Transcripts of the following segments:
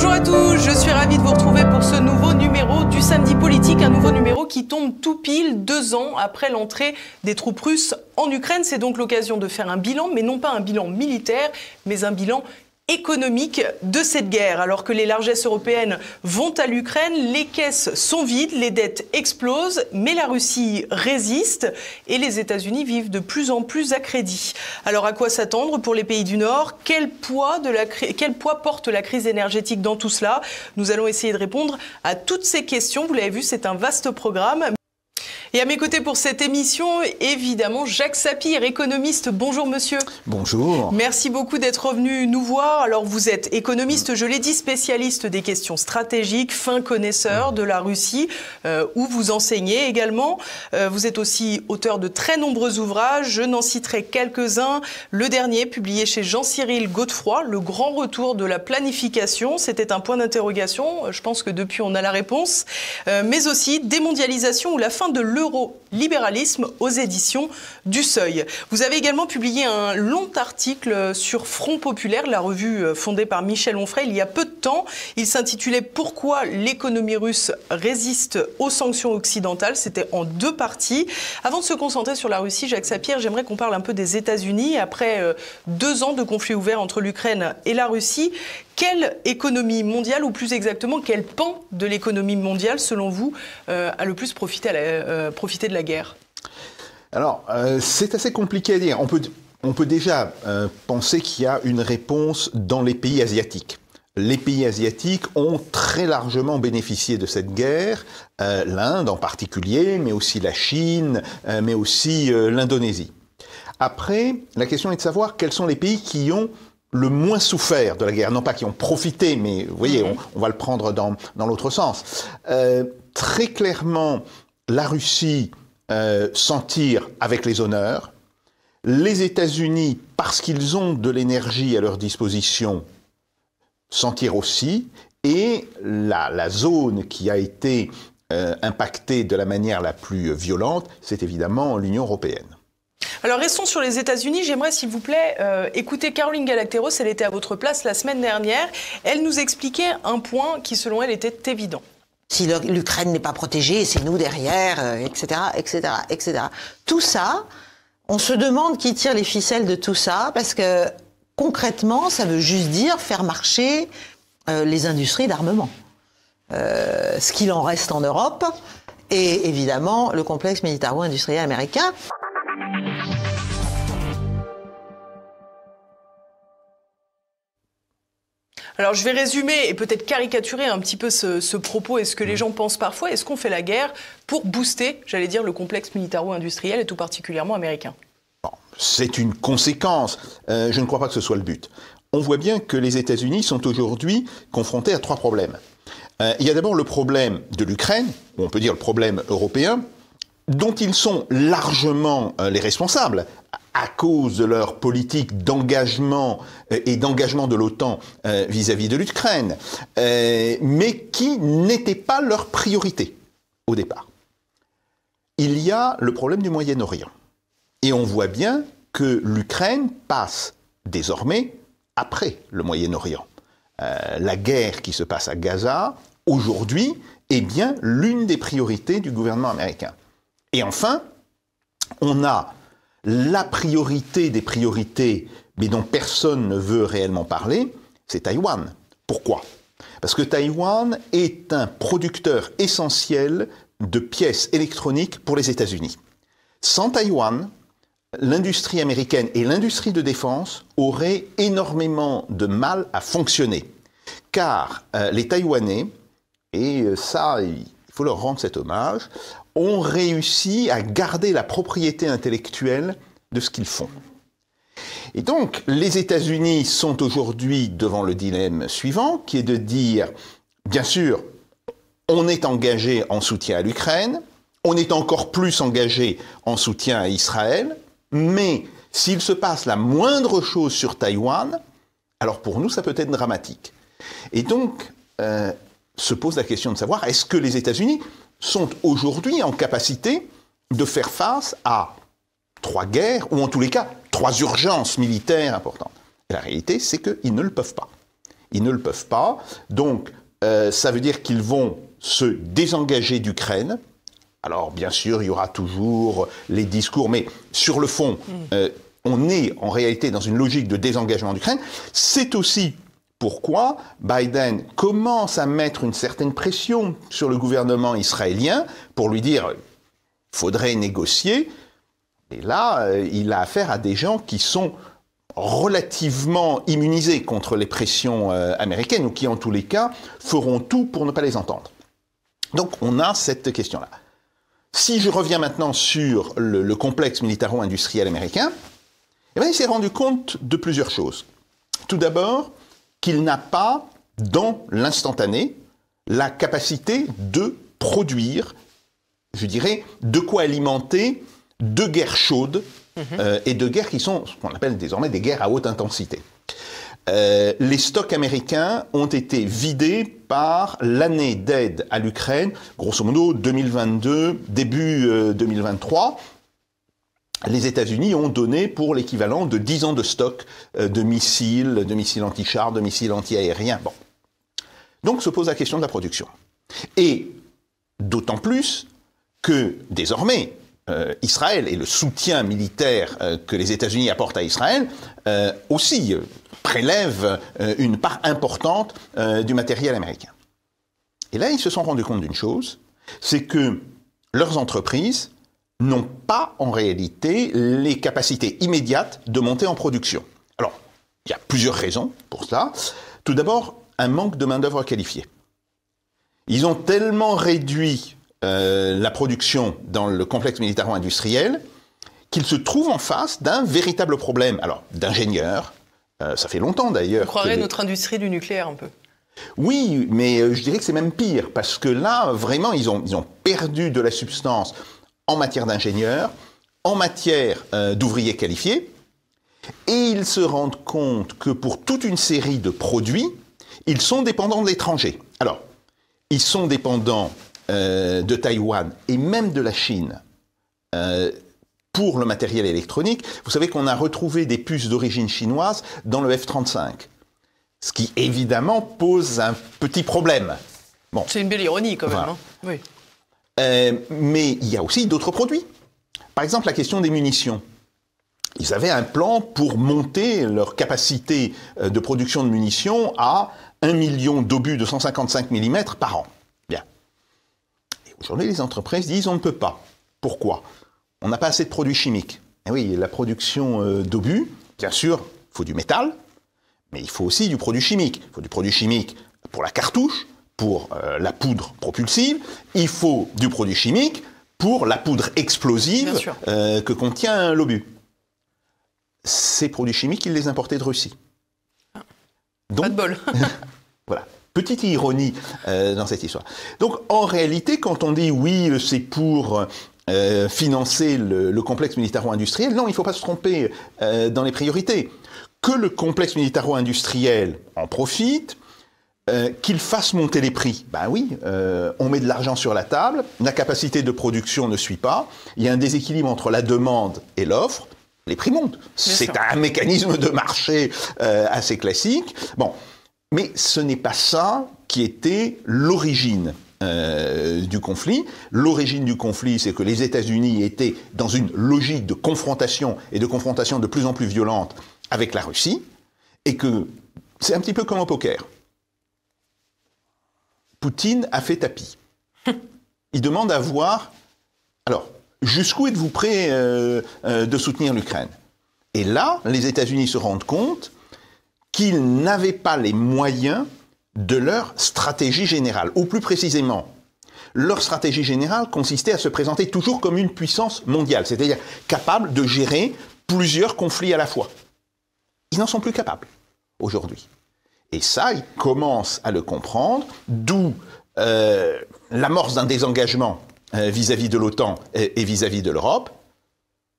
Bonjour à tous, je suis ravie de vous retrouver pour ce nouveau numéro du Samedi Politique, un nouveau numéro qui tombe tout pile 2 ans après l'entrée des troupes russes en Ukraine. C'est donc l'occasion de faire un bilan, mais non pas un bilan militaire, mais un bilan économique de cette guerre. Alors que les largesses européennes vont à l'Ukraine, les caisses sont vides, les dettes explosent, mais la Russie résiste et les États-Unis vivent de plus en plus à crédit. Alors à quoi s'attendre pour les pays du Nord ? Quel poids porte la crise énergétique dans tout cela ? Nous allons essayer de répondre à toutes ces questions. Vous l'avez vu, c'est un vaste programme. Et à mes côtés pour cette émission, évidemment, Jacques Sapir, économiste. Bonjour monsieur. Bonjour. Merci beaucoup d'être revenu nous voir. Alors vous êtes économiste, je l'ai dit, spécialiste des questions stratégiques, fin connaisseur de la Russie, où vous enseignez également. Vous êtes aussi auteur de très nombreux ouvrages, je n'en citerai quelques-uns. Le dernier, publié chez Jean-Cyril Godefroy, Le grand retour de la planification. C'était un point d'interrogation, je pense que depuis on a la réponse. Mais aussi Démondialisation ou la fin de l'eurolibéralisme aux éditions du Seuil. Vous avez également publié un long article sur Front Populaire, la revue fondée par Michel Onfray il y a peu de temps. Il s'intitulait « Pourquoi l'économie russe résiste aux sanctions occidentales ». C'était en 2 parties. Avant de se concentrer sur la Russie, Jacques Sapir, j'aimerais qu'on parle un peu des États-Unis. Après 2 ans de conflit ouvert entre l'Ukraine et la Russie, quelle économie mondiale, ou plus exactement, quel pan de l'économie mondiale, selon vous, a le plus profité de la guerre ? Alors, c'est assez compliqué à dire. On peut déjà penser qu'il y a une réponse dans les pays asiatiques. Les pays asiatiques ont très largement bénéficié de cette guerre, l'Inde en particulier, mais aussi la Chine, mais aussi l'Indonésie. Après, la question est de savoir quels sont les pays qui ont le moins souffert de la guerre, non pas qui ont profité, mais vous voyez, on va le prendre dans l'autre sens. Très clairement, la Russie s'en tire avec les honneurs. Les États-Unis, parce qu'ils ont de l'énergie à leur disposition, s'en tirent aussi. Et la zone qui a été impactée de la manière la plus violente, c'est évidemment l'Union européenne. Alors restons sur les États-Unis. J'aimerais, s'il vous plaît, écouter Caroline Galacteros. Elle était à votre place la semaine dernière. Elle nous expliquait un point qui, selon elle, était évident. Si l'Ukraine n'est pas protégée, c'est nous derrière, etc., etc., etc. Tout ça, on se demande qui tire les ficelles de tout ça, parce que concrètement, ça veut juste dire faire marcher les industries d'armement. Ce qu'il en reste en Europe, et évidemment le complexe militaro-industriel américain. Alors je vais résumer et peut-être caricaturer un petit peu ce propos et ce que les gens pensent parfois. Est-ce qu'on fait la guerre pour booster, j'allais dire, le complexe militaro-industriel et tout particulièrement américain ? Bon, c'est une conséquence. Je ne crois pas que ce soit le but. On voit bien que les États-Unis sont aujourd'hui confrontés à 3 problèmes. Il y a d'abord le problème de l'Ukraine, ou on peut dire le problème européen, dont ils sont largement les responsables, à cause de leur politique d'engagement et d'engagement de l'OTAN vis-à-vis de l'Ukraine, mais qui n'était pas leur priorité au départ. Il y a le problème du Moyen-Orient. Et on voit bien que l'Ukraine passe désormais après le Moyen-Orient. La guerre qui se passe à Gaza, aujourd'hui, est bien l'une des priorités du gouvernement américain. Et enfin, on a la priorité des priorités, mais dont personne ne veut réellement parler, c'est Taïwan. Pourquoi ? Parce que Taïwan est un producteur essentiel de pièces électroniques pour les États-Unis. Sans Taïwan, l'industrie américaine et l'industrie de défense auraient énormément de mal à fonctionner. Car les Taïwanais, et ça, il faut leur rendre cet hommage, ont réussi à garder la propriété intellectuelle de ce qu'ils font. Et donc, les États-Unis sont aujourd'hui devant le dilemme suivant, qui est de dire, bien sûr, on est engagé en soutien à l'Ukraine, on est encore plus engagé en soutien à Israël, mais s'il se passe la moindre chose sur Taïwan, alors pour nous, ça peut être dramatique. Et donc, se pose la question de savoir, est-ce que les États-Unis sont aujourd'hui en capacité de faire face à 3 guerres, ou en tous les cas, 3 urgences militaires importantes. Et la réalité, c'est qu'ils ne le peuvent pas. Ils ne le peuvent pas. Donc, ça veut dire qu'ils vont se désengager d'Ukraine. Alors, bien sûr, il y aura toujours les discours, mais sur le fond, on est en réalité dans une logique de désengagement d'Ukraine. C'est aussi pourquoi Biden commence à mettre une certaine pression sur le gouvernement israélien pour lui dire « faudrait négocier ». Et là, il a affaire à des gens qui sont relativement immunisés contre les pressions américaines ou qui, en tous les cas, feront tout pour ne pas les entendre. Donc, on a cette question-là. Si je reviens maintenant sur le complexe militaro-industriel américain, eh bien, il s'est rendu compte de plusieurs choses. Tout d'abord, qu'il n'a pas, dans l'instantané, la capacité de produire, je dirais, de quoi alimenter deux guerres chaudes et deux guerres qui sont ce qu'on appelle désormais des guerres à haute intensité. Les stocks américains ont été vidés par l'année d'aide à l'Ukraine, grosso modo 2022, début 2023. Les États-Unis ont donné pour l'équivalent de 10 ans de stock de missiles anti-chars, de missiles anti-aériens. Bon. Donc se pose la question de la production. Et d'autant plus que désormais, Israël et le soutien militaire que les États-Unis apportent à Israël aussi prélèvent une part importante du matériel américain. Et là, ils se sont rendus compte d'une chose, c'est que leurs entreprises n'ont pas en réalité les capacités immédiates de monter en production. Alors, il y a plusieurs raisons pour cela. Tout d'abord, un manque de main-d'œuvre qualifiée. Ils ont tellement réduit la production dans le complexe militaro-industriel qu'ils se trouvent en face d'un véritable problème. Alors, d'ingénieurs, ça fait longtemps d'ailleurs. On croirait notre industrie du nucléaire un peu. Oui, mais je dirais que c'est même pire, parce que là, vraiment, ils ont perdu de la substance en matière d'ingénieurs, en matière d'ouvriers qualifiés, et ils se rendent compte que pour toute une série de produits, ils sont dépendants de l'étranger. Alors, ils sont dépendants de Taïwan et même de la Chine pour le matériel électronique. Vous savez qu'on a retrouvé des puces d'origine chinoise dans le F-35, ce qui évidemment pose un petit problème. Bon. C'est une belle ironie quand même. Voilà. Hein, oui. Mais il y a aussi d'autres produits. Par exemple, la question des munitions. Ils avaient un plan pour monter leur capacité de production de munitions à 1 million d'obus de 155 mm par an. Bien. Et aujourd'hui, les entreprises disent on ne peut pas. Pourquoi ? On n'a pas assez de produits chimiques. Et oui, la production d'obus, bien sûr, il faut du métal, mais il faut aussi du produit chimique. Il faut du produit chimique pour la cartouche, pour la poudre propulsive, il faut du produit chimique pour la poudre explosive que contient l'obus. Ces produits chimiques, ils les importaient de Russie. Donc, pas de bol. Voilà, petite ironie dans cette histoire. Donc en réalité, quand on dit oui, c'est pour financer le complexe militaro-industriel, non, il ne faut pas se tromper dans les priorités. Que le complexe militaro-industriel en profite, qu'il fasse monter les prix. Ben oui, on met de l'argent sur la table, la capacité de production ne suit pas, il y a un déséquilibre entre la demande et l'offre, les prix montent. C'est un mécanisme de marché assez classique. Bon, mais ce n'est pas ça qui était l'origine du conflit. L'origine du conflit, c'est que les États-Unis étaient dans une logique de confrontation, et de confrontation de plus en plus violente avec la Russie, et que c'est un petit peu comme au poker. Poutine a fait tapis. Il demande à voir, alors, jusqu'où êtes-vous prêt de soutenir l'Ukraine ? Et là, les États-Unis se rendent compte qu'ils n'avaient pas les moyens de leur stratégie générale. Ou plus précisément, leur stratégie générale consistait à se présenter toujours comme une puissance mondiale, c'est-à-dire capable de gérer plusieurs conflits à la fois. Ils n'en sont plus capables aujourd'hui. Et ça, ils commencent à le comprendre, d'où l'amorce d'un désengagement vis-à-vis de l'OTAN et vis-à-vis de l'Europe.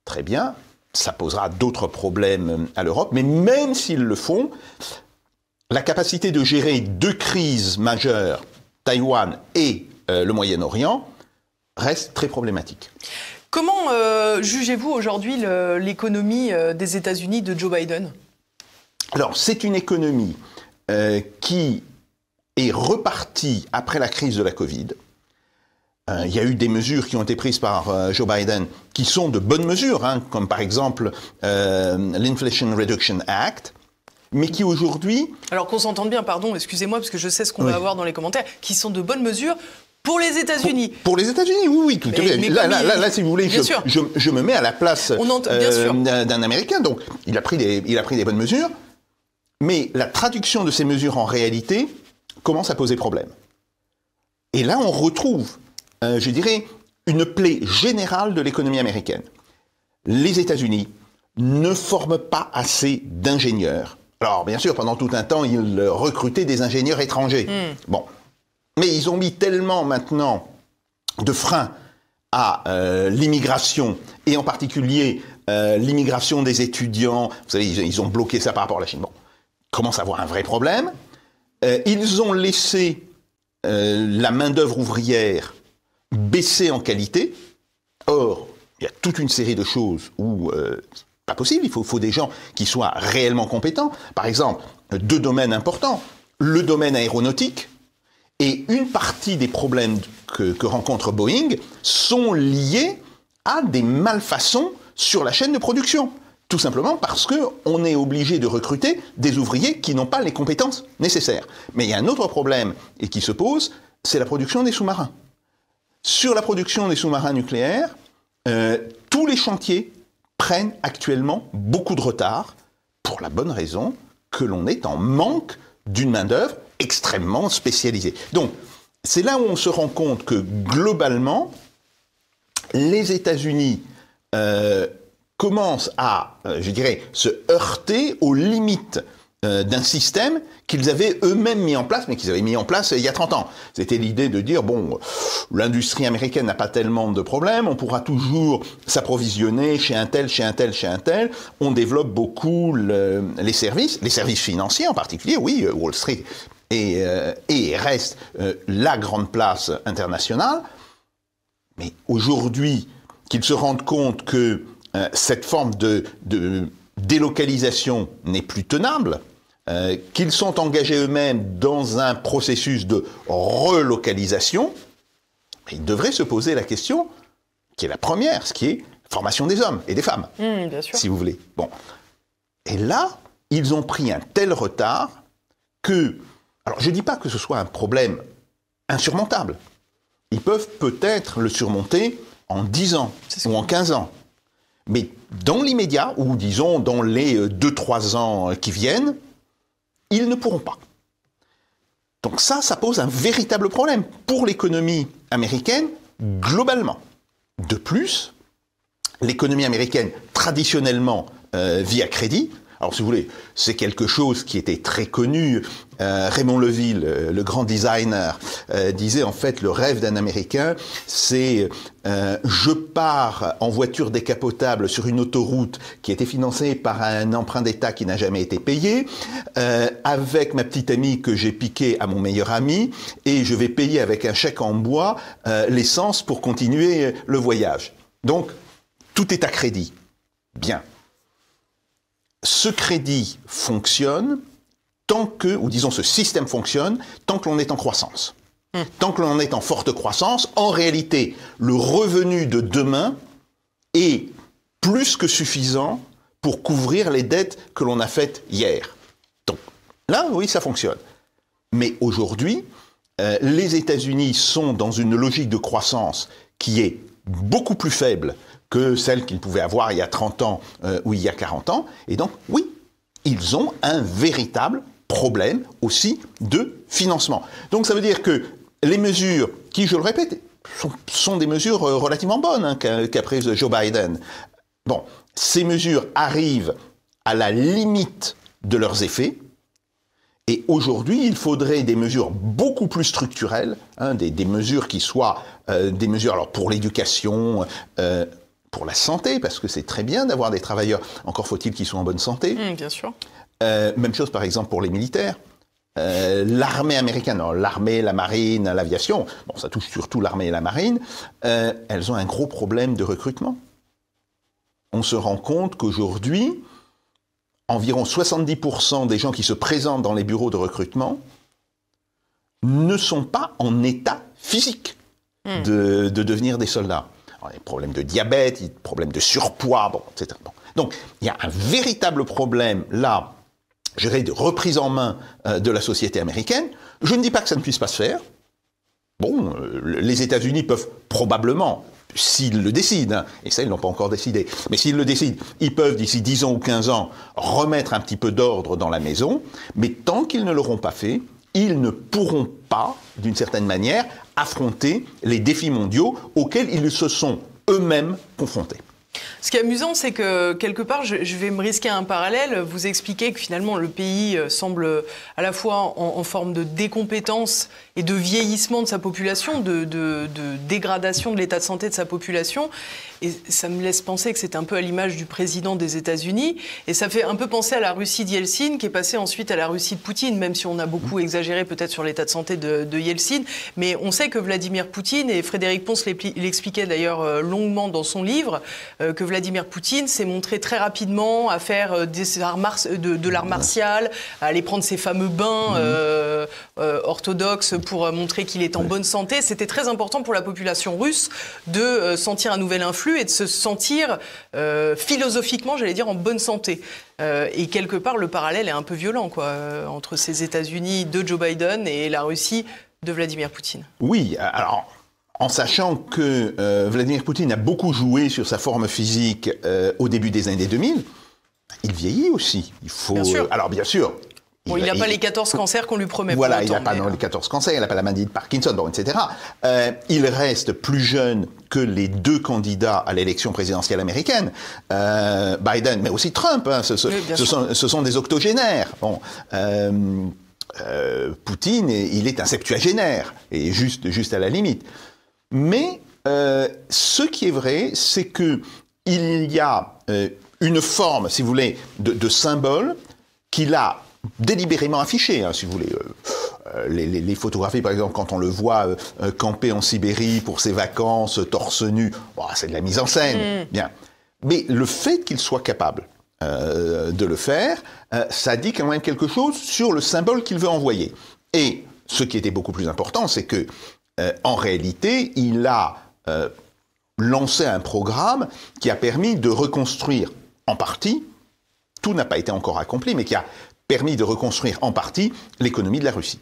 Très bien, ça posera d'autres problèmes à l'Europe, mais même s'ils le font, la capacité de gérer deux crises majeures, Taïwan et le Moyen-Orient, reste très problématique. Comment jugez-vous aujourd'hui l'économie des États-Unis de Joe Biden ? Alors, c'est une économie qui est reparti après la crise de la Covid. Il y a eu des mesures qui ont été prises par Joe Biden qui sont de bonnes mesures, hein, comme par exemple l'Inflation Reduction Act, mais qui aujourd'hui... Alors qu'on s'entende bien, pardon, excusez-moi, parce que je sais ce qu'on va avoir dans les commentaires, qui sont de bonnes mesures pour les États-Unis. Pour les États-Unis, oui, tout à fait. Là, si vous voulez, je me mets à la place d'un Américain. Donc, il a pris des bonnes mesures, mais la traduction de ces mesures en réalité commence à poser problème. Et là, on retrouve, je dirais, une plaie générale de l'économie américaine. Les États-Unis ne forment pas assez d'ingénieurs. Alors, bien sûr, pendant tout un temps, ils recrutaient des ingénieurs étrangers. Bon. Mais ils ont mis tellement maintenant de freins à l'immigration, et en particulier l'immigration des étudiants. Vous savez, ils ont bloqué ça par rapport à la Chine. Bon, commence à avoir un vrai problème. Ils ont laissé la main-d'œuvre ouvrière baisser en qualité. Or, il y a toute une série de choses où pas possible. Il faut des gens qui soient réellement compétents. Par exemple, 2 domaines importants. Le domaine aéronautique. Et une partie des problèmes que rencontre Boeing sont liés à des malfaçons sur la chaîne de production. Tout simplement parce qu'on est obligé de recruter des ouvriers qui n'ont pas les compétences nécessaires. Mais il y a un autre problème et qui se pose, c'est la production des sous-marins. Sur la production des sous-marins nucléaires, tous les chantiers prennent actuellement beaucoup de retard pour la bonne raison que l'on est en manque d'une main-d'œuvre extrêmement spécialisée. Donc, c'est là où on se rend compte que, globalement, les États-Unis commencent à, je dirais, se heurter aux limites d'un système qu'ils avaient eux-mêmes mis en place, mais qu'ils avaient mis en place il y a 30 ans. C'était l'idée de dire, bon, l'industrie américaine n'a pas tellement de problèmes, on pourra toujours s'approvisionner chez un tel, chez un tel, chez un tel. On développe beaucoup les services financiers en particulier, oui, Wall Street et reste la grande place internationale. Mais aujourd'hui, qu'ils se rendent compte que cette forme de délocalisation n'est plus tenable, qu'ils sont engagés eux-mêmes dans un processus de relocalisation, ils devraient se poser la question, qui est la première, ce qui est formation des hommes et des femmes, bien sûr. Si vous voulez. Bon. Et là, ils ont pris un tel retard que... Alors, je ne dis pas que ce soit un problème insurmontable. Ils peuvent peut-être le surmonter en 10 ans ou en 15 ans. Mais dans l'immédiat, ou disons dans les 2-3 ans qui viennent, ils ne pourront pas. Donc ça pose un véritable problème pour l'économie américaine globalement. De plus, l'économie américaine, traditionnellement, vit à crédit. Alors, si vous voulez, c'est quelque chose qui était très connu. Raymond Leville, le grand designer, disait en fait le rêve d'un Américain, c'est je pars en voiture décapotable sur une autoroute qui a été financée par un emprunt d'État qui n'a jamais été payé, avec ma petite amie que j'ai piquée à mon meilleur ami, et je vais payer avec un chèque en bois l'essence pour continuer le voyage. Donc, tout est à crédit. Bien. Ce crédit fonctionne tant que, ou disons ce système fonctionne, tant que l'on est en croissance. Tant que l'on est en forte croissance, en réalité, le revenu de demain est plus que suffisant pour couvrir les dettes que l'on a faites hier. Donc là, oui, ça fonctionne. Mais aujourd'hui, les États-Unis sont dans une logique de croissance qui est beaucoup plus faible que celle qu'ils pouvaient avoir il y a 30 ans ou il y a 40 ans. Et donc, oui, ils ont un véritable problème aussi de financement. Donc, ça veut dire que les mesures qui, je le répète, sont des mesures relativement bonnes qu'a prises Joe Biden. Bon, ces mesures arrivent à la limite de leurs effets. Et aujourd'hui, il faudrait des mesures beaucoup plus structurelles, des mesures qui soient des mesures alors pour l'éducation, pour la santé, parce que c'est très bien d'avoir des travailleurs, encore faut-il qu'ils soient en bonne santé. Bien sûr. Même chose par exemple pour les militaires. L'armée américaine, non, l'armée, la marine, l'aviation, bon, ça touche surtout l'armée et la marine, elles ont un gros problème de recrutement. On se rend compte qu'aujourd'hui, environ 70% des gens qui se présentent dans les bureaux de recrutement ne sont pas en état physique de devenir des soldats. Alors, il y a des problèmes de diabète, il y a des problèmes de surpoids, bon, etc. Bon. Donc, il y a un véritable problème, là, je dirais, de reprise en main de la société américaine. Je ne dis pas que ça ne puisse pas se faire. Bon, les États-Unis peuvent probablement, s'ils le décident, hein, et ça, ils ne l'ont pas encore décidé, mais s'ils le décident, ils peuvent, d'ici 10 ans ou 15 ans, remettre un petit peu d'ordre dans la maison, mais tant qu'ils ne l'auront pas fait, ils ne pourront pas, d'une certaine manière, affronter les défis mondiaux auxquels ils se sont eux-mêmes confrontés. Ce qui est amusant, c'est que quelque part, je vais me risquer un parallèle. Vous expliquez que finalement le pays semble à la fois en forme de décompétence et de vieillissement de sa population, de dégradation de l'état de santé de sa population. Et ça me laisse penser que c'est un peu à l'image du président des États-Unis. Et ça fait un peu penser à la Russie de Yeltsin, qui est passée ensuite à la Russie de Poutine, même si on a beaucoup exagéré peut-être sur l'état de santé de Yeltsin. Mais on sait que Vladimir Poutine, et Frédéric Pons l'expliquait d'ailleurs longuement dans son livre, que Vladimir Poutine s'est montré très rapidement à faire de l'art martial, à aller prendre ses fameux bains orthodoxes pour montrer qu'il est en bonne santé. C'était très important pour la population russe de sentir un nouvel influx et de se sentir philosophiquement, j'allais dire, en bonne santé. Et quelque part, le parallèle est un peu violent, quoi, entre ces États-Unis de Joe Biden et la Russie de Vladimir Poutine. Oui, alors, en sachant que Vladimir Poutine a beaucoup joué sur sa forme physique au début des années 2000, il vieillit aussi. Il faut, bien sûr. Alors, bien sûr. Bon, il n'a pas les 14 cancers qu'on lui promet. Voilà, il n'a pas les 14 cancers, il n'a pas la maladie de Parkinson, bon, etc. Il reste plus jeune que les deux candidats à l'élection présidentielle américaine, Biden, mais aussi Trump. Hein, ce sont des octogénaires. Bon, Poutine, il est un septuagénaire, et juste à la limite. Mais ce qui est vrai, c'est que il y a une forme, si vous voulez, de symbole qu'il a délibérément affiché, hein, si vous voulez. Les photographies, par exemple, quand on le voit camper en Sibérie pour ses vacances, torse nu, bon, c'est de la mise en scène. Bien. Mais le fait qu'il soit capable de le faire, ça dit quand même quelque chose sur le symbole qu'il veut envoyer. Et ce qui était beaucoup plus important, c'est que, en réalité, il a lancé un programme qui a permis de reconstruire en partie, tout n'a pas été encore accompli, mais qui a permis de reconstruire en partie l'économie de la Russie.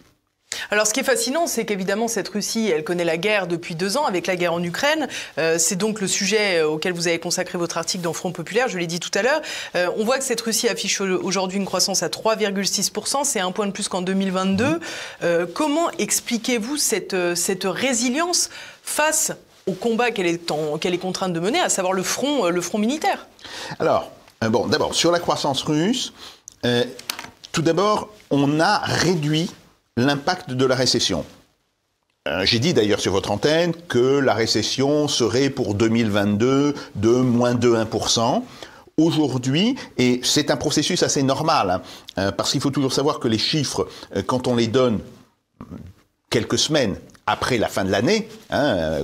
Alors, ce qui est fascinant, c'est qu'évidemment, cette Russie, elle connaît la guerre depuis 2 ans, avec la guerre en Ukraine. C'est donc le sujet auquel vous avez consacré votre article dans Front Populaire, je l'ai dit tout à l'heure. On voit que cette Russie affiche aujourd'hui une croissance à 3,6%, c'est 1 point de plus qu'en 2022. Comment expliquez-vous cette résilience face au combat qu'elle est contrainte de mener, à savoir le front militaire? Alors, bon, d'abord, sur la croissance russe, tout d'abord, on a réduit l'impact de la récession. J'ai dit d'ailleurs sur votre antenne que la récession serait pour 2022 de moins de 1%. Aujourd'hui, et c'est un processus assez normal, hein, parce qu'il faut toujours savoir que les chiffres, quand on les donne quelques semaines après la fin de l'année, hein,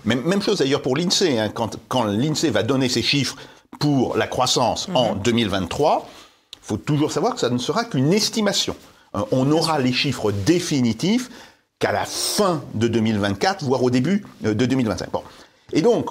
même chose d'ailleurs pour l'INSEE, hein, quand l'INSEE va donner ses chiffres pour la croissance en 2023, il faut toujours savoir que ça ne sera qu'une estimation. On aura les chiffres définitifs qu'à la fin de 2024, voire au début de 2025. Bon. Et donc,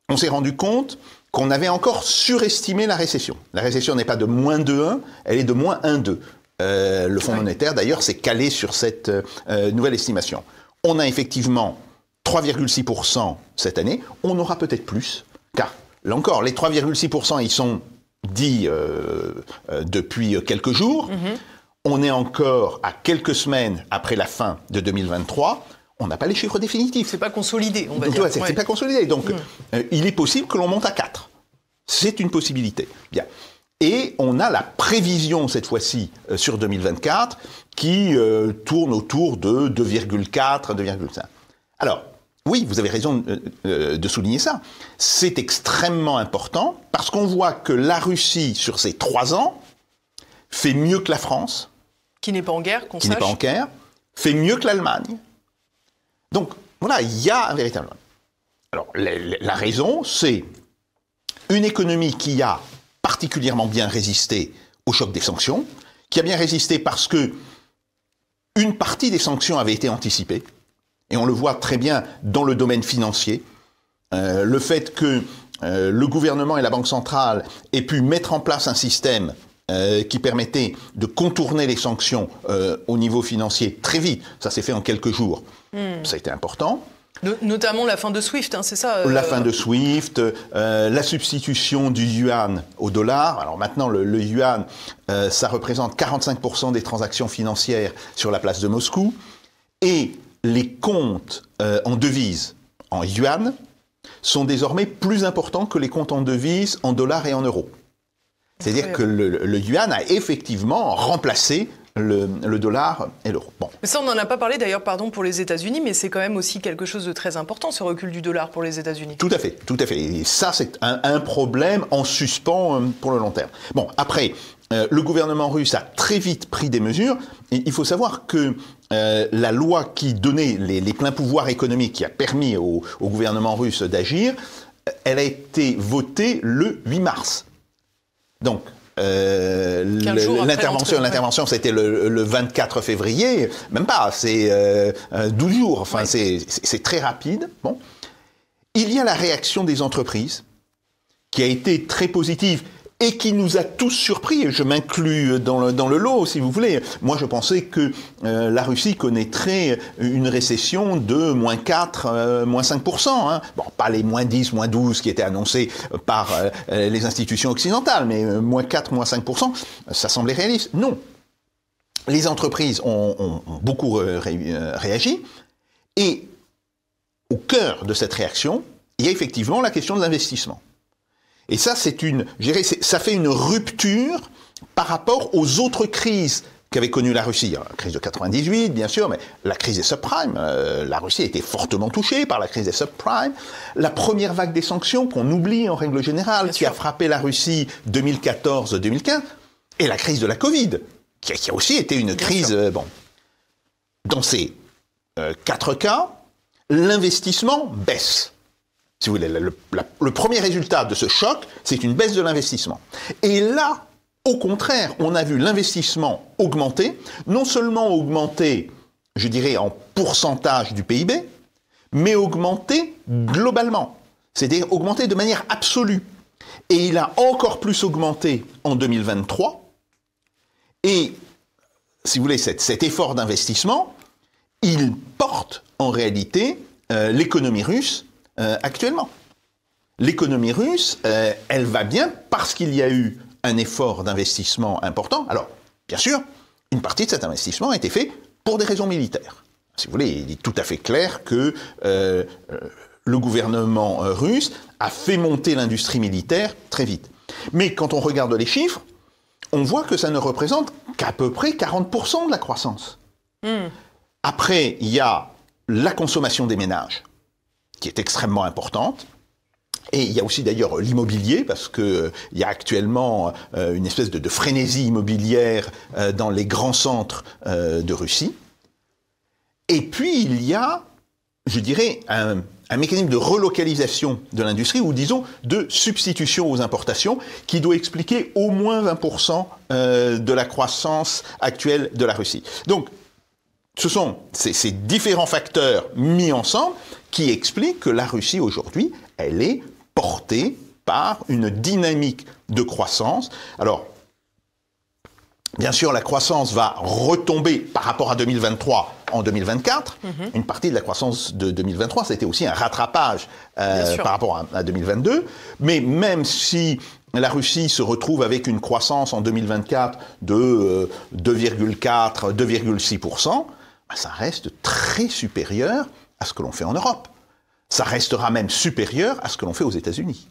on s'est rendu compte qu'on avait encore surestimé la récession. La récession n'est pas de moins 2,1, elle est de moins 1,2. Le Fonds monétaire, d'ailleurs, s'est calé sur cette nouvelle estimation. On a effectivement 3,6% cette année. On aura peut-être plus, car, là encore, les 3,6%, ils sont dits depuis quelques jours. On est encore à quelques semaines après la fin de 2023. On n'a pas les chiffres définitifs. C'est pas consolidé, on va dire. C'est pas consolidé. Donc, il est possible que l'on monte à 4. C'est une possibilité. Bien. Et on a la prévision, cette fois-ci, sur 2024, qui tourne autour de 2,4, 2,5. Alors, oui, vous avez raison de souligner ça. C'est extrêmement important, parce qu'on voit que la Russie, sur ces 3 ans, fait mieux que la France. Qui n'est pas en guerre, qu'on sache. Qui n'est pas en guerre, fait mieux que l'Allemagne. Donc, voilà, il y a un véritable... Alors, la raison, c'est une économie qui a particulièrement bien résisté au choc des sanctions, qui a bien résisté parce que une partie des sanctions avait été anticipée, et on le voit très bien dans le domaine financier. Le fait que le gouvernement et la Banque centrale aient pu mettre en place un système qui permettait de contourner les sanctions au niveau financier très vite, ça s'est fait en quelques jours, ça a été important. Notamment la fin de SWIFT, hein, c'est ça La fin de SWIFT, la substitution du yuan au dollar. Alors maintenant, le yuan, ça représente 45% des transactions financières sur la place de Moscou. Et les comptes en devises en yuan sont désormais plus importants que les comptes en devises en dollars et en euros. C'est-à-dire que le yuan a effectivement remplacé le dollar et l'euro. Bon. Mais ça, on n'en a pas parlé d'ailleurs, pardon, pour les États-Unis, mais c'est quand même aussi quelque chose de très important, ce recul du dollar pour les États-Unis. Tout à fait, tout à fait. Et ça, c'est un problème en suspens pour le long terme. Bon, après, le gouvernement russe a très vite pris des mesures. Et il faut savoir que la loi qui donnait les pleins pouvoirs économiques, qui a permis au gouvernement russe d'agir, elle a été votée le 8 mars. Donc, l'intervention, c'était le 24 février, même pas, c'est 12 jours, enfin, ouais. C'est très rapide. Bon. Il y a la réaction des entreprises, qui a été très positive, et qui nous a tous surpris, je m'inclus dans le lot, si vous voulez. Moi, je pensais que la Russie connaîtrait une récession de moins 4, moins 5%. Hein. Bon, pas les moins 10, moins 12 qui étaient annoncés par les institutions occidentales, mais moins 4, moins 5%, ça semblait réaliste. Non. Les entreprises ont beaucoup réagi, et au cœur de cette réaction, il y a effectivement la question de l'investissement. Et ça, ça fait une rupture par rapport aux autres crises qu'avait connues la Russie. La crise de 98, bien sûr, mais la crise des subprimes. La Russie a été fortement touchée par la crise des subprimes. La première vague des sanctions, qu'on oublie en règle générale, qui a frappé la Russie 2014-2015, et la crise de la Covid, qui a aussi été une crise... bon. Dans ces 4 cas, l'investissement baisse. Si vous voulez, le premier résultat de ce choc, c'est une baisse de l'investissement. Et là, au contraire, on a vu l'investissement augmenter, non seulement augmenter, je dirais, en pourcentage du PIB, mais augmenter globalement, c'est-à-dire augmenter de manière absolue. Et il a encore plus augmenté en 2023. Et, si vous voulez, cet effort d'investissement, il porte en réalité l'économie russe actuellement. L'économie russe, elle va bien parce qu'il y a eu un effort d'investissement important. Alors, bien sûr, une partie de cet investissement a été fait pour des raisons militaires. Si vous voulez, il est tout à fait clair que le gouvernement russe a fait monter l'industrie militaire très vite. Mais quand on regarde les chiffres, on voit que ça ne représente qu'à peu près 40% de la croissance. Après, il y a la consommation des ménages, qui est extrêmement importante. Et il y a aussi d'ailleurs l'immobilier, parce qu'il y a actuellement une espèce de frénésie immobilière dans les grands centres de Russie. Et puis il y a, je dirais, un mécanisme de relocalisation de l'industrie, ou disons de substitution aux importations, qui doit expliquer au moins 20% de la croissance actuelle de la Russie. Donc, ce sont ces différents facteurs mis ensemble qui expliquent que la Russie aujourd'hui, elle est portée par une dynamique de croissance. Alors, bien sûr, la croissance va retomber par rapport à 2023 en 2024. Une partie de la croissance de 2023, c'était aussi un rattrapage par rapport à 2022. Mais même si la Russie se retrouve avec une croissance en 2024 de 2,4, 2,6%, ça reste très supérieur à ce que l'on fait en Europe. Ça restera même supérieur à ce que l'on fait aux États-Unis.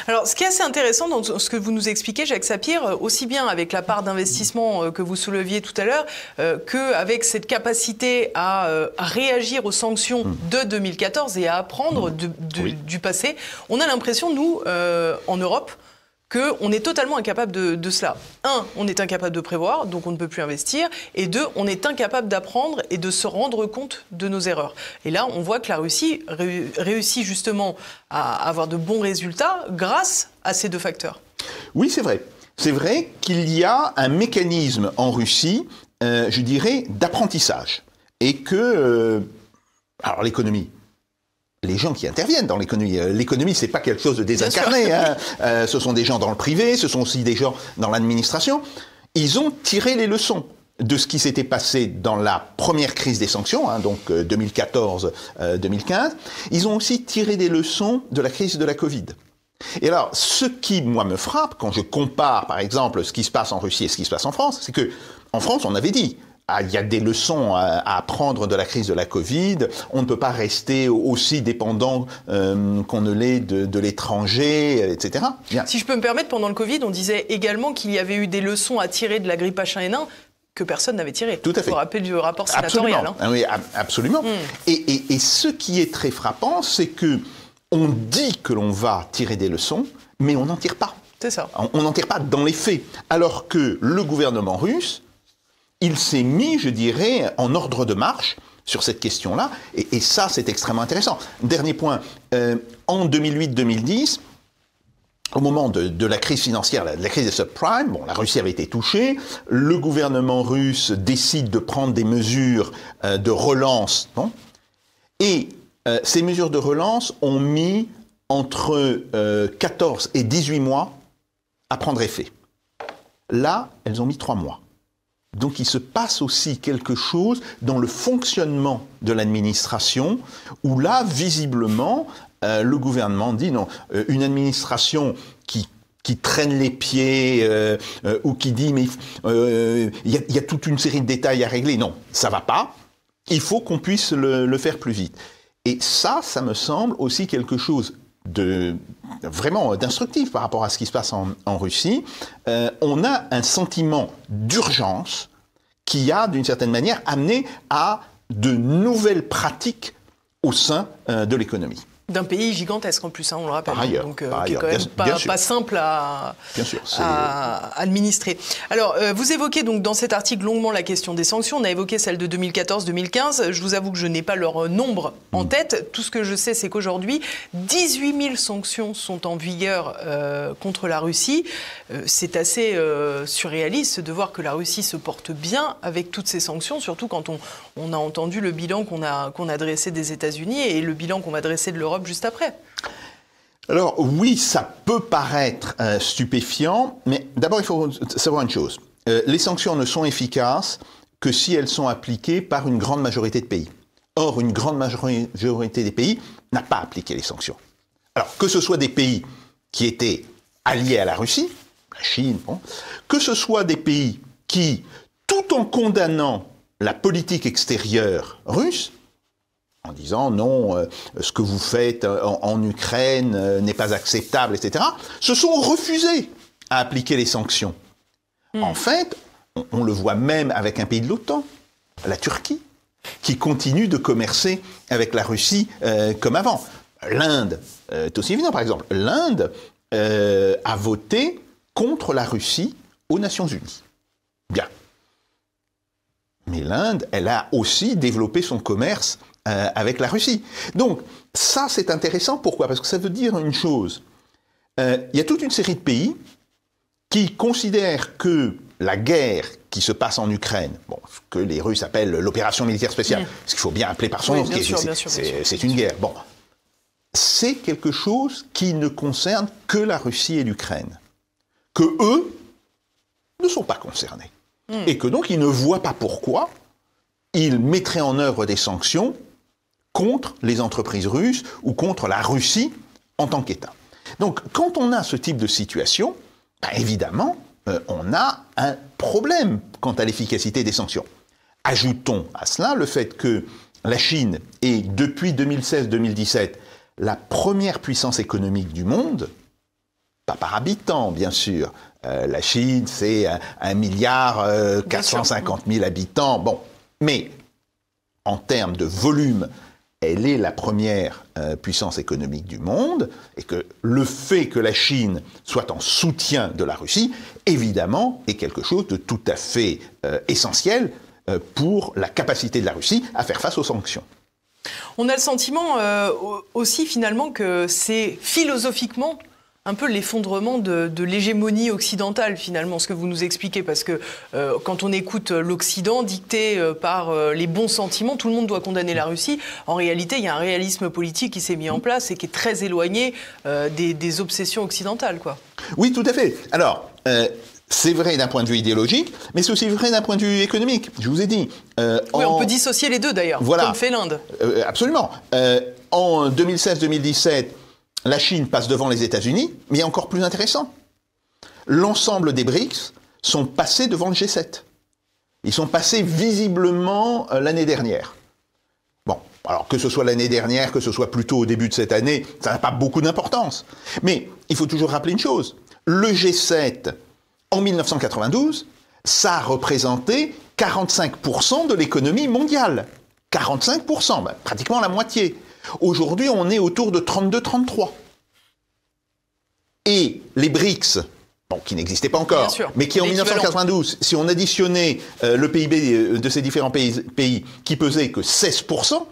Alors, ce qui est assez intéressant dans ce que vous nous expliquez, Jacques Sapir, aussi bien avec la part d'investissement que vous souleviez tout à l'heure, qu'avec cette capacité à réagir aux sanctions de 2014 et à apprendre du passé, on a l'impression, nous, en Europe, qu'on est totalement incapable de cela. 1, on est incapable de prévoir, donc on ne peut plus investir. Et 2, on est incapable d'apprendre et de se rendre compte de nos erreurs. Et là, on voit que la Russie réussit justement à avoir de bons résultats grâce à ces 2 facteurs. Oui, c'est vrai. c'est vrai qu'il y a un mécanisme en Russie, je dirais, d'apprentissage. Et que... alors l'économie, les gens qui interviennent dans l'économie, c'est pas quelque chose de désincarné. Hein. Ce sont des gens dans le privé, ce sont aussi des gens dans l'administration. Ils ont tiré les leçons de ce qui s'était passé dans la première crise des sanctions, hein, donc 2014-2015. Ils ont aussi tiré des leçons de la crise de la Covid. Et alors, ce qui, moi, me frappe, quand je compare, par exemple, ce qui se passe en Russie et ce qui se passe en France, c'est que en France, on avait dit... ah, il y a des leçons à apprendre de la crise de la Covid. On ne peut pas rester aussi dépendant qu'on ne l'est de l'étranger, etc. Bien. Si je peux me permettre, pendant le Covid, on disait également qu'il y avait eu des leçons à tirer de la grippe H1N1 que personne n'avait tiré. Tout à fait. Vous vous rappelez du rapport sénatorial. Absolument. Hein. Oui, absolument. Et ce qui est très frappant, c'est que on dit que l'on va tirer des leçons, mais on n'en tire pas. C'est ça. On n'en tire pas dans les faits. Alors que le gouvernement russe, il s'est mis, je dirais, en ordre de marche sur cette question-là, et ça, c'est extrêmement intéressant. Dernier point, en 2008-2010, au moment de la crise financière, de la crise des subprimes, bon, la Russie avait été touchée, le gouvernement russe décide de prendre des mesures de relance, non ? Et ces mesures de relance ont mis entre 14 et 18 mois à prendre effet. Là, elles ont mis 3 mois. Donc il se passe aussi quelque chose dans le fonctionnement de l'administration, où là, visiblement, le gouvernement dit non, une administration qui traîne les pieds ou qui dit mais il y a toute une série de détails à régler, non, ça va pas, il faut qu'on puisse le faire plus vite. Et ça me semble aussi quelque chose vraiment d'instructif par rapport à ce qui se passe en Russie. On a un sentiment d'urgence qui a, d'une certaine manière, amené à de nouvelles pratiques au sein de l'économie. D'un pays gigantesque en plus, hein, on le rappelle. Par ailleurs, donc, qui est quand même pas simple à administrer. Alors, vous évoquez donc dans cet article longuement la question des sanctions. On a évoqué celle de 2014-2015. Je vous avoue que je n'ai pas leur nombre en tête. Tout ce que je sais, c'est qu'aujourd'hui, 18 000 sanctions sont en vigueur contre la Russie. C'est assez surréaliste de voir que la Russie se porte bien avec toutes ces sanctions, surtout quand on a entendu le bilan qu'on a dressé des États-Unis et le bilan qu'on va dresser de l'Europe juste après. Alors oui, ça peut paraître stupéfiant, mais d'abord il faut savoir une chose. Les sanctions ne sont efficaces que si elles sont appliquées par une grande majorité de pays. Or, une grande majorité des pays n'a pas appliqué les sanctions. Alors, que ce soit des pays qui étaient alliés à la Russie, la Chine, bon, que ce soit des pays qui, tout en condamnant la politique extérieure russe, en disant non, ce que vous faites en Ukraine n'est pas acceptable, etc., se sont refusés à appliquer les sanctions. En fait, on le voit même avec un pays de l'OTAN, la Turquie, qui continue de commercer avec la Russie comme avant. L'Inde, c'est aussi évident, par exemple. L'Inde a voté contre la Russie aux Nations Unies. Bien. Mais l'Inde, elle a aussi développé son commerce avec la Russie. Donc, ça, c'est intéressant. Pourquoi ? Parce que ça veut dire une chose. Il y a toute une série de pays qui considèrent que la guerre qui se passe en Ukraine, bon, ce que les Russes appellent l'opération militaire spéciale, ce qu'il faut bien appeler par son nom, c'est une guerre. Bon, c'est quelque chose qui ne concerne que la Russie et l'Ukraine. Que eux ne sont pas concernés. Et que donc, ils ne voient pas pourquoi ils mettraient en œuvre des sanctions contre les entreprises russes ou contre la Russie en tant qu'État. Donc, quand on a ce type de situation, ben évidemment, on a un problème quant à l'efficacité des sanctions. Ajoutons à cela le fait que la Chine est, depuis 2016-2017, la première puissance économique du monde, pas par habitant, bien sûr. La Chine, c'est 1,450 milliard habitants. Bon, mais en termes de volume, elle est la première puissance économique du monde, et que le fait que la Chine soit en soutien de la Russie, évidemment, est quelque chose de tout à fait essentiel pour la capacité de la Russie à faire face aux sanctions. On a le sentiment aussi finalement que c'est philosophiquement un peu l'effondrement de l'hégémonie occidentale, finalement, ce que vous nous expliquez, parce que quand on écoute l'Occident dicté par les bons sentiments, tout le monde doit condamner la Russie. En réalité, il y a un réalisme politique qui s'est mis en place et qui est très éloigné des obsessions occidentales, quoi. Oui, tout à fait. Alors, c'est vrai d'un point de vue idéologique, mais c'est aussi vrai d'un point de vue économique. Je vous ai dit. Oui, on peut dissocier les deux, d'ailleurs, voilà. comme fait l'Inde. Absolument. En 2016-2017, la Chine passe devant les États-Unis, mais encore plus intéressant, l'ensemble des BRICS sont passés devant le G7. Ils sont passés visiblement l'année dernière. Bon, alors que ce soit l'année dernière, que ce soit plutôt au début de cette année, ça n'a pas beaucoup d'importance. Mais il faut toujours rappeler une chose. Le G7, en 1992, ça a représenté 45% de l'économie mondiale. 45%, ben, pratiquement la moitié. Aujourd'hui, on est autour de 32-33. Et les BRICS, bon, qui n'existaient pas encore, mais qui en 1992, si on additionnait le PIB de ces différents pays qui pesait que 16%,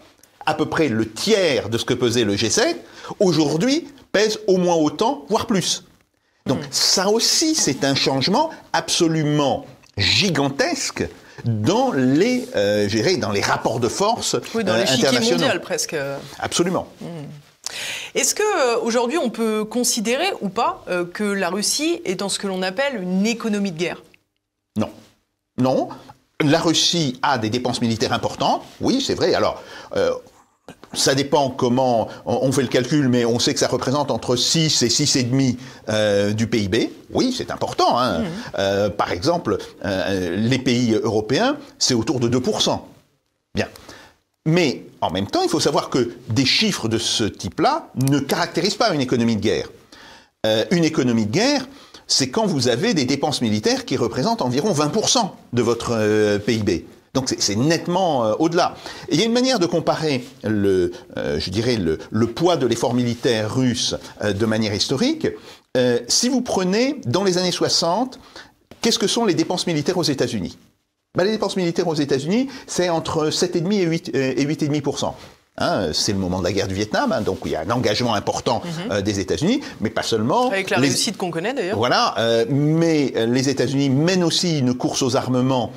à peu près le tiers de ce que pesait le G7, aujourd'hui pèse au moins autant, voire plus. Donc ça aussi, c'est un changement absolument gigantesque dans les, dans les rapports de force dans l'échiquier mondial presque. Absolument. Est-ce qu'aujourd'hui on peut considérer ou pas que la Russie est dans ce que l'on appelle une économie de guerre? Non. Non. La Russie a des dépenses militaires importantes, oui, c'est vrai. Alors, ça dépend comment on fait le calcul, mais on sait que ça représente entre 6 et 6,5 du PIB. Oui, c'est important. Hein. Par exemple, les pays européens, c'est autour de 2%. Bien. Mais en même temps, il faut savoir que des chiffres de ce type-là ne caractérisent pas une économie de guerre. Une économie de guerre, c'est quand vous avez des dépenses militaires qui représentent environ 20% de votre PIB. Donc c'est nettement au-delà. Et il y a une manière de comparer le poids de l'effort militaire russe de manière historique. Si vous prenez, dans les années 60, qu'est-ce que sont les dépenses militaires aux États-Unis? Ben, les dépenses militaires aux États-Unis, c'est entre 7,5 et 8,5%. Hein, c'est le moment de la guerre du Vietnam, hein, donc il y a un engagement important des États-Unis, mais pas seulement. Avec la réussite qu'on connaît d'ailleurs. Voilà, mais les États-Unis mènent aussi une course aux armements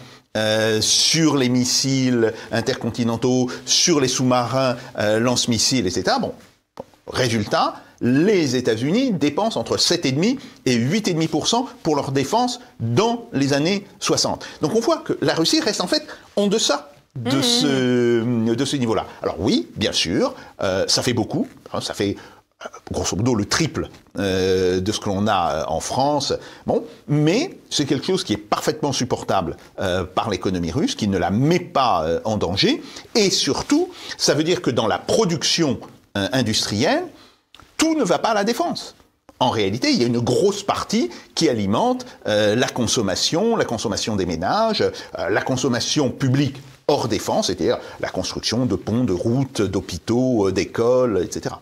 sur les missiles intercontinentaux, sur les sous-marins lance-missiles, etc. Bon, résultat, les États-Unis dépensent entre 7,5 et 8,5% pour leur défense dans les années 60. Donc on voit que la Russie reste en fait en deçà de ce niveau-là. Alors oui, bien sûr, ça fait beaucoup, hein, ça fait grosso modo le triple de ce que l'on a en France, bon, mais c'est quelque chose qui est parfaitement supportable par l'économie russe, qui ne la met pas en danger, et surtout, ça veut dire que dans la production industrielle, tout ne va pas à la défense. En réalité, il y a une grosse partie qui alimente la consommation des ménages, la consommation publique hors défense, c'est-à-dire la construction de ponts, de routes, d'hôpitaux, d'écoles, etc.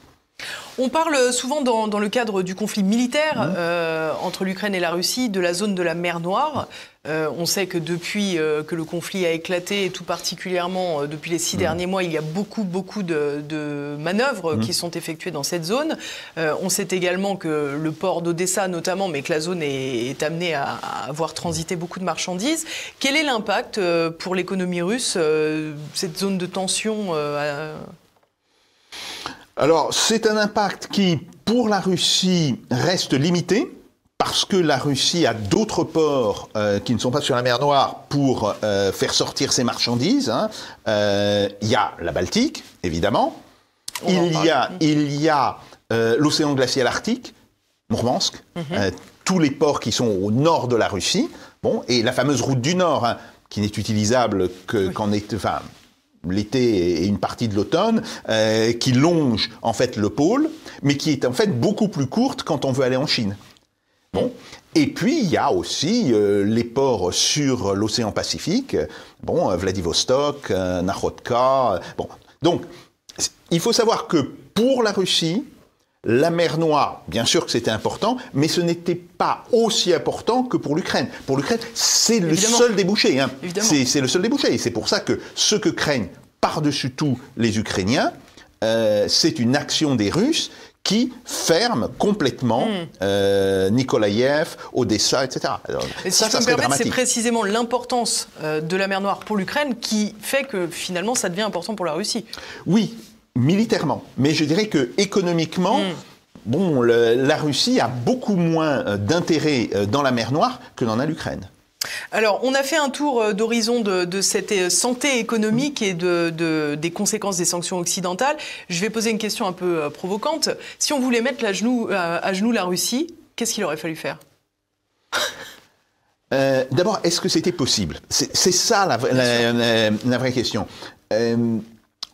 On parle souvent dans le cadre du conflit militaire entre l'Ukraine et la Russie de la zone de la mer Noire. On sait que depuis que le conflit a éclaté, et tout particulièrement depuis les 6 derniers mois, il y a beaucoup de manœuvres qui sont effectuées dans cette zone. On sait également que le port d'Odessa notamment, mais que la zone est amenée à avoir transité beaucoup de marchandises. Quel est l'impact pour l'économie russe, cette zone de tension Alors, c'est un impact qui, pour la Russie, reste limité, parce que la Russie a d'autres ports qui ne sont pas sur la mer Noire pour faire sortir ses marchandises. Hein. Il y a la Baltique, évidemment. Il y a l'océan glacial arctique, Mourmansk, tous les ports qui sont au nord de la Russie. Bon, et la fameuse route du Nord, hein, qui n'est utilisable qu'en été... Enfin, l'été et une partie de l'automne, qui longe en fait le pôle, mais qui est en fait beaucoup plus courte quand on veut aller en Chine. Bon. Et puis il y a aussi les ports sur l'océan Pacifique, bon, Vladivostok, Nakhodka. Bon. Donc, il faut savoir que pour la Russie, la mer Noire, bien sûr que c'était important, mais ce n'était pas aussi important que pour l'Ukraine. Pour l'Ukraine, c'est le seul débouché. Hein. C'est le seul débouché. Et c'est pour ça que ce que craignent par-dessus tout les Ukrainiens, c'est une action des Russes qui ferment complètement Nikolaïev, Odessa, etc. Alors, et si je peux me permettre, c'est précisément l'importance de la mer Noire pour l'Ukraine qui fait que finalement ça devient important pour la Russie. Oui, militairement. Mais je dirais que économiquement, bon, la Russie a beaucoup moins d'intérêt dans la mer Noire que n'en a l'Ukraine. Alors, on a fait un tour d'horizon de cette santé économique et des conséquences des sanctions occidentales. Je vais poser une question un peu provocante. Si on voulait mettre à genoux la Russie, qu'est-ce qu'il aurait fallu faire ? D'abord, est-ce que c'était possible ? C'est ça la vraie question.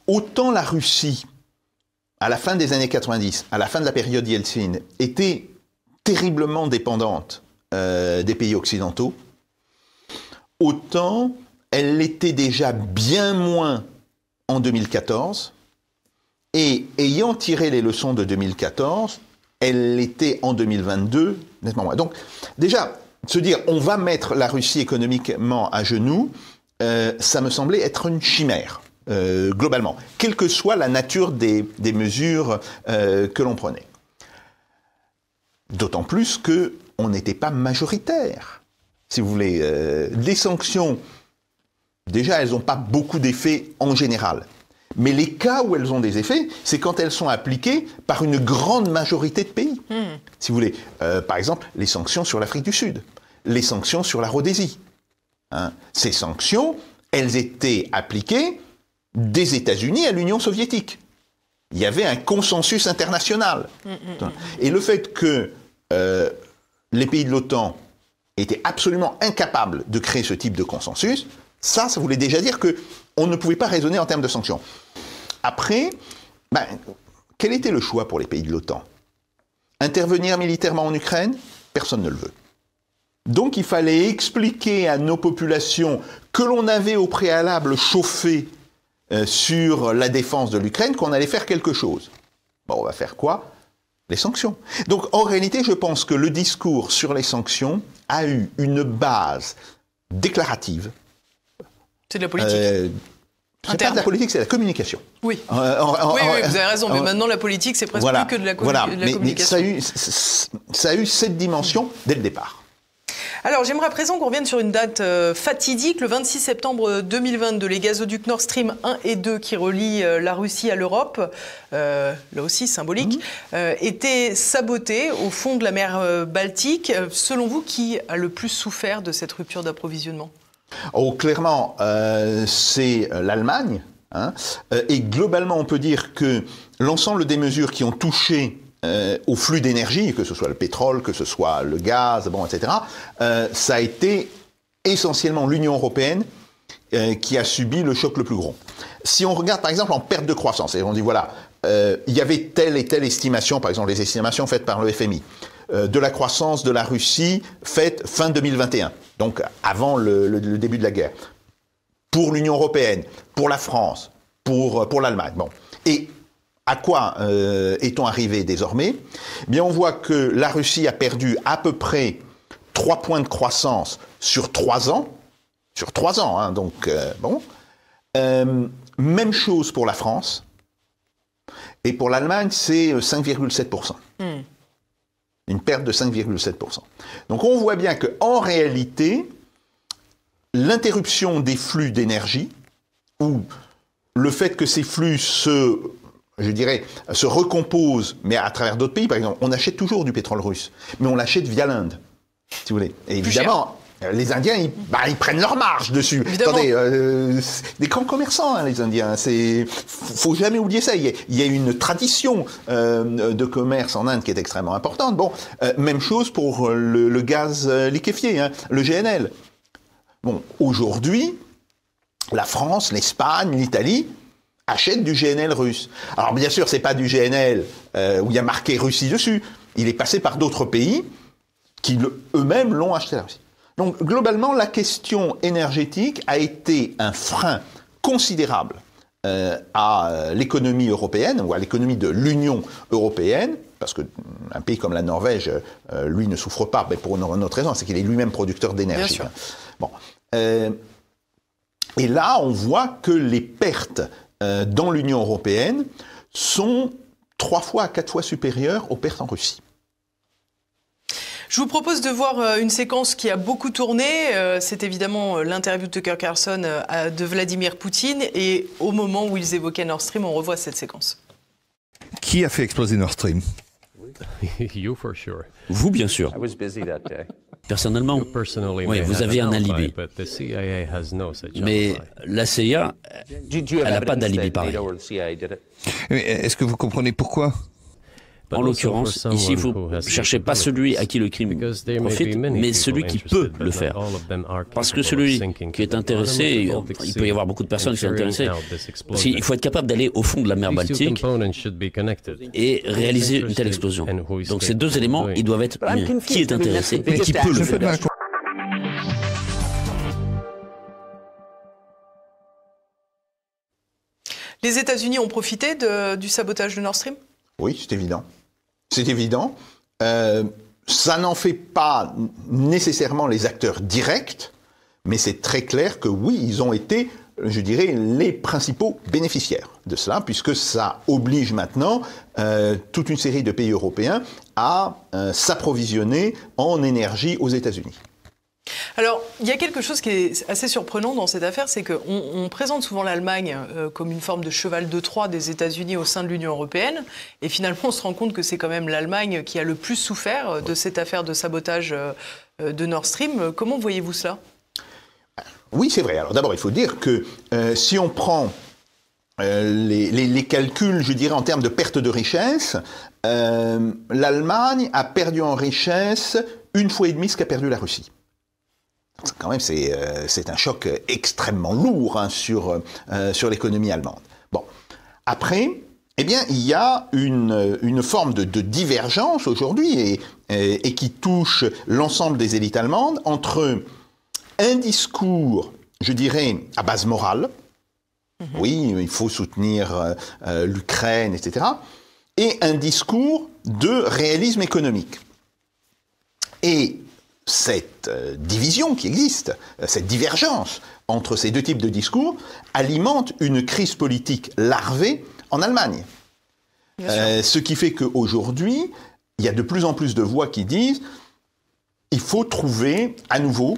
Autant la Russie, à la fin des années 90, à la fin de la période Yeltsin, était terriblement dépendante des pays occidentaux, autant elle l'était déjà bien moins en 2014, et ayant tiré les leçons de 2014, elle l'était en 2022 nettement moins. Donc déjà, se dire on va mettre la Russie économiquement à genoux, ça me semblait être une chimère, globalement, quelle que soit la nature des mesures que l'on prenait. D'autant plus qu'on n'était pas majoritaire. Si vous voulez, les sanctions, déjà, elles n'ont pas beaucoup d'effets en général. Mais les cas où elles ont des effets, c'est quand elles sont appliquées par une grande majorité de pays. Si vous voulez, par exemple, les sanctions sur l'Afrique du Sud, les sanctions sur la Rhodésie. Ces sanctions, elles étaient appliquées des États-Unis à l'Union soviétique. Il y avait un consensus international. Et le fait que les pays de l'OTAN étaient absolument incapables de créer ce type de consensus, ça voulait déjà dire qu'on ne pouvait pas raisonner en termes de sanctions. Après, quel était le choix pour les pays de l'OTAN ? Intervenir militairement en Ukraine ? Personne ne le veut. Donc il fallait expliquer à nos populations que l'on avait au préalable chauffé sur la défense de l'Ukraine qu'on allait faire quelque chose. Bon, on va faire quoi ? Les sanctions. Donc, en réalité, je pense que le discours sur les sanctions a eu une base déclarative. C'est de la politique. C'est pas de la politique, c'est la communication. Oui. Oui, vous avez raison. Mais maintenant, la politique, c'est presque plus que de la communication. Mais ça a eu cette dimension dès le départ. Alors, j'aimerais à présent qu'on revienne sur une date fatidique, le 26 septembre 2022. Les gazoducs Nord Stream 1 et 2 qui relient la Russie à l'Europe, là aussi symbolique, étaient sabotés au fond de la mer Baltique. Selon vous, qui a le plus souffert de cette rupture d'approvisionnement ? Oh, clairement, c'est l'Allemagne. Et globalement, on peut dire que l'ensemble des mesures qui ont touché au flux d'énergie, que ce soit le pétrole, que ce soit le gaz, etc., ça a été essentiellement l'Union européenne qui a subi le choc le plus gros. Si on regarde par exemple en perte de croissance, et on dit voilà, il y avait telle et telle estimation, par exemple les estimations faites par le FMI, de la croissance de la Russie faite fin 2021, donc avant le début de la guerre, pour l'Union européenne, pour la France, pour l'Allemagne. Bon. Et à quoi est-on arrivé désormais ? Eh bien, on voit que la Russie a perdu à peu près 3 points de croissance sur 3 ans. Sur 3 ans, donc bon. Même chose pour la France. Et pour l'Allemagne, c'est 5,7%. Une perte de 5,7%. Donc on voit bien qu'en réalité, l'interruption des flux d'énergie, ou le fait que ces flux se recompose, mais à travers d'autres pays. Par exemple, on achète toujours du pétrole russe, mais on l'achète via l'Inde, si vous voulez. Et évidemment, les Indiens, ils prennent leur marge dessus. Évidemment. Attendez, des grands commerçants, les Indiens. Faut jamais oublier ça. Il y a une tradition de commerce en Inde qui est extrêmement importante. Bon, même chose pour le gaz liquéfié, le GNL. Bon, aujourd'hui, la France, l'Espagne, l'Italie achètent du GNL russe. Alors bien sûr, c'est pas du GNL où il y a marqué Russie dessus. Il est passé par d'autres pays qui eux-mêmes l'ont acheté à la Russie. Donc globalement, la question énergétique a été un frein considérable à l'économie européenne ou à l'économie de l'Union européenne, parce qu'un pays comme la Norvège, lui, ne souffre pas, mais pour une autre raison, c'est qu'il est lui-même producteur d'énergie. Bien sûr. Bon. Et là, on voit que les pertes dans l'Union européenne sont 3 fois à 4 fois supérieures aux pertes en Russie. Je vous propose de voir une séquence qui a beaucoup tourné. C'est évidemment l'interview de Tucker Carlson de Vladimir Poutine. Et au moment où ils évoquaient Nord Stream, on revoit cette séquence. Qui a fait exploser Nord Stream? Vous, bien sûr. Personnellement, oui, vous avez un alibi. Mais la CIA, elle n'a pas d'alibi pareil. Est-ce que vous comprenez pourquoi? En l'occurrence, ici, vous ne cherchez pas celui à qui le crime profite, mais celui qui peut le faire. Parce que celui qui est intéressé, il peut y avoir beaucoup de personnes qui sont intéressées. Il faut être capable d'aller au fond de la mer Baltique et réaliser une telle explosion. Donc ces deux éléments, ils doivent être liés. Qui est intéressé et qui peut le faire. Les États-Unis ont profité du sabotage de Nord Stream? Oui, c'est évident. C'est évident. Ça n'en fait pas nécessairement les acteurs directs, mais c'est très clair que oui, ils ont été, je dirais, les principaux bénéficiaires de cela, puisque ça oblige maintenant toute une série de pays européens à s'approvisionner en énergie aux États-Unis. Alors, il y a quelque chose qui est assez surprenant dans cette affaire, c'est qu'on présente souvent l'Allemagne comme une forme de cheval de Troie des États-Unis au sein de l'Union européenne, et finalement on se rend compte que c'est quand même l'Allemagne qui a le plus souffert de cette affaire de sabotage de Nord Stream. Comment voyez-vous cela? Oui, c'est vrai. Alors d'abord, il faut dire que si on prend les calculs, je dirais, en termes de perte de richesse, l'Allemagne a perdu en richesse 1,5 fois ce qu'a perdu la Russie. Quand même, c'est un choc extrêmement lourd hein, sur l'économie allemande. Bon, après, eh bien, il y a une forme de divergence aujourd'hui et qui touche l'ensemble des élites allemandes entre un discours, je dirais, à base morale, oui, il faut soutenir l'Ukraine, etc., et un discours de réalisme économique. Et cette division qui existe, cette divergence entre ces deux types de discours, alimente une crise politique larvée en Allemagne. Ce qui fait qu'aujourd'hui, il y a de plus en plus de voix qui disent il faut trouver à nouveau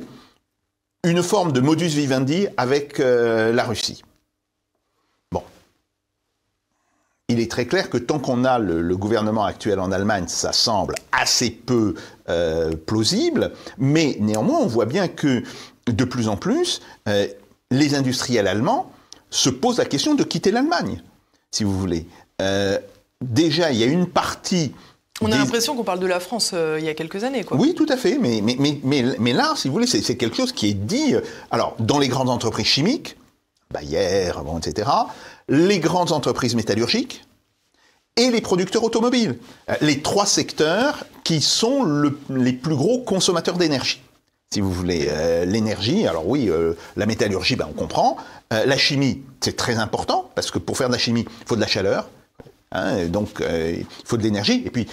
une forme de modus vivendi avec la Russie. Bon. Il est très clair que tant qu'on a le gouvernement actuel en Allemagne, ça semble assez peu plausible, mais néanmoins, on voit bien que de plus en plus, les industriels allemands se posent la question de quitter l'Allemagne, si vous voulez. Déjà, il y a une partie... On a l'impression qu'on parle de la France il y a quelques années, quoi. Oui, tout à fait, mais là, si vous voulez, c'est quelque chose qui est dit... Alors, dans les grandes entreprises chimiques, Bayer, bon, etc., les grandes entreprises métallurgiques et les producteurs automobiles. Les trois secteurs qui sont les plus gros consommateurs d'énergie. Si vous voulez, l'énergie, alors oui, la métallurgie, ben, on comprend. La chimie, c'est très important, parce que pour faire de la chimie, il faut de la chaleur. Hein, donc, il faut de l'énergie. Et puis,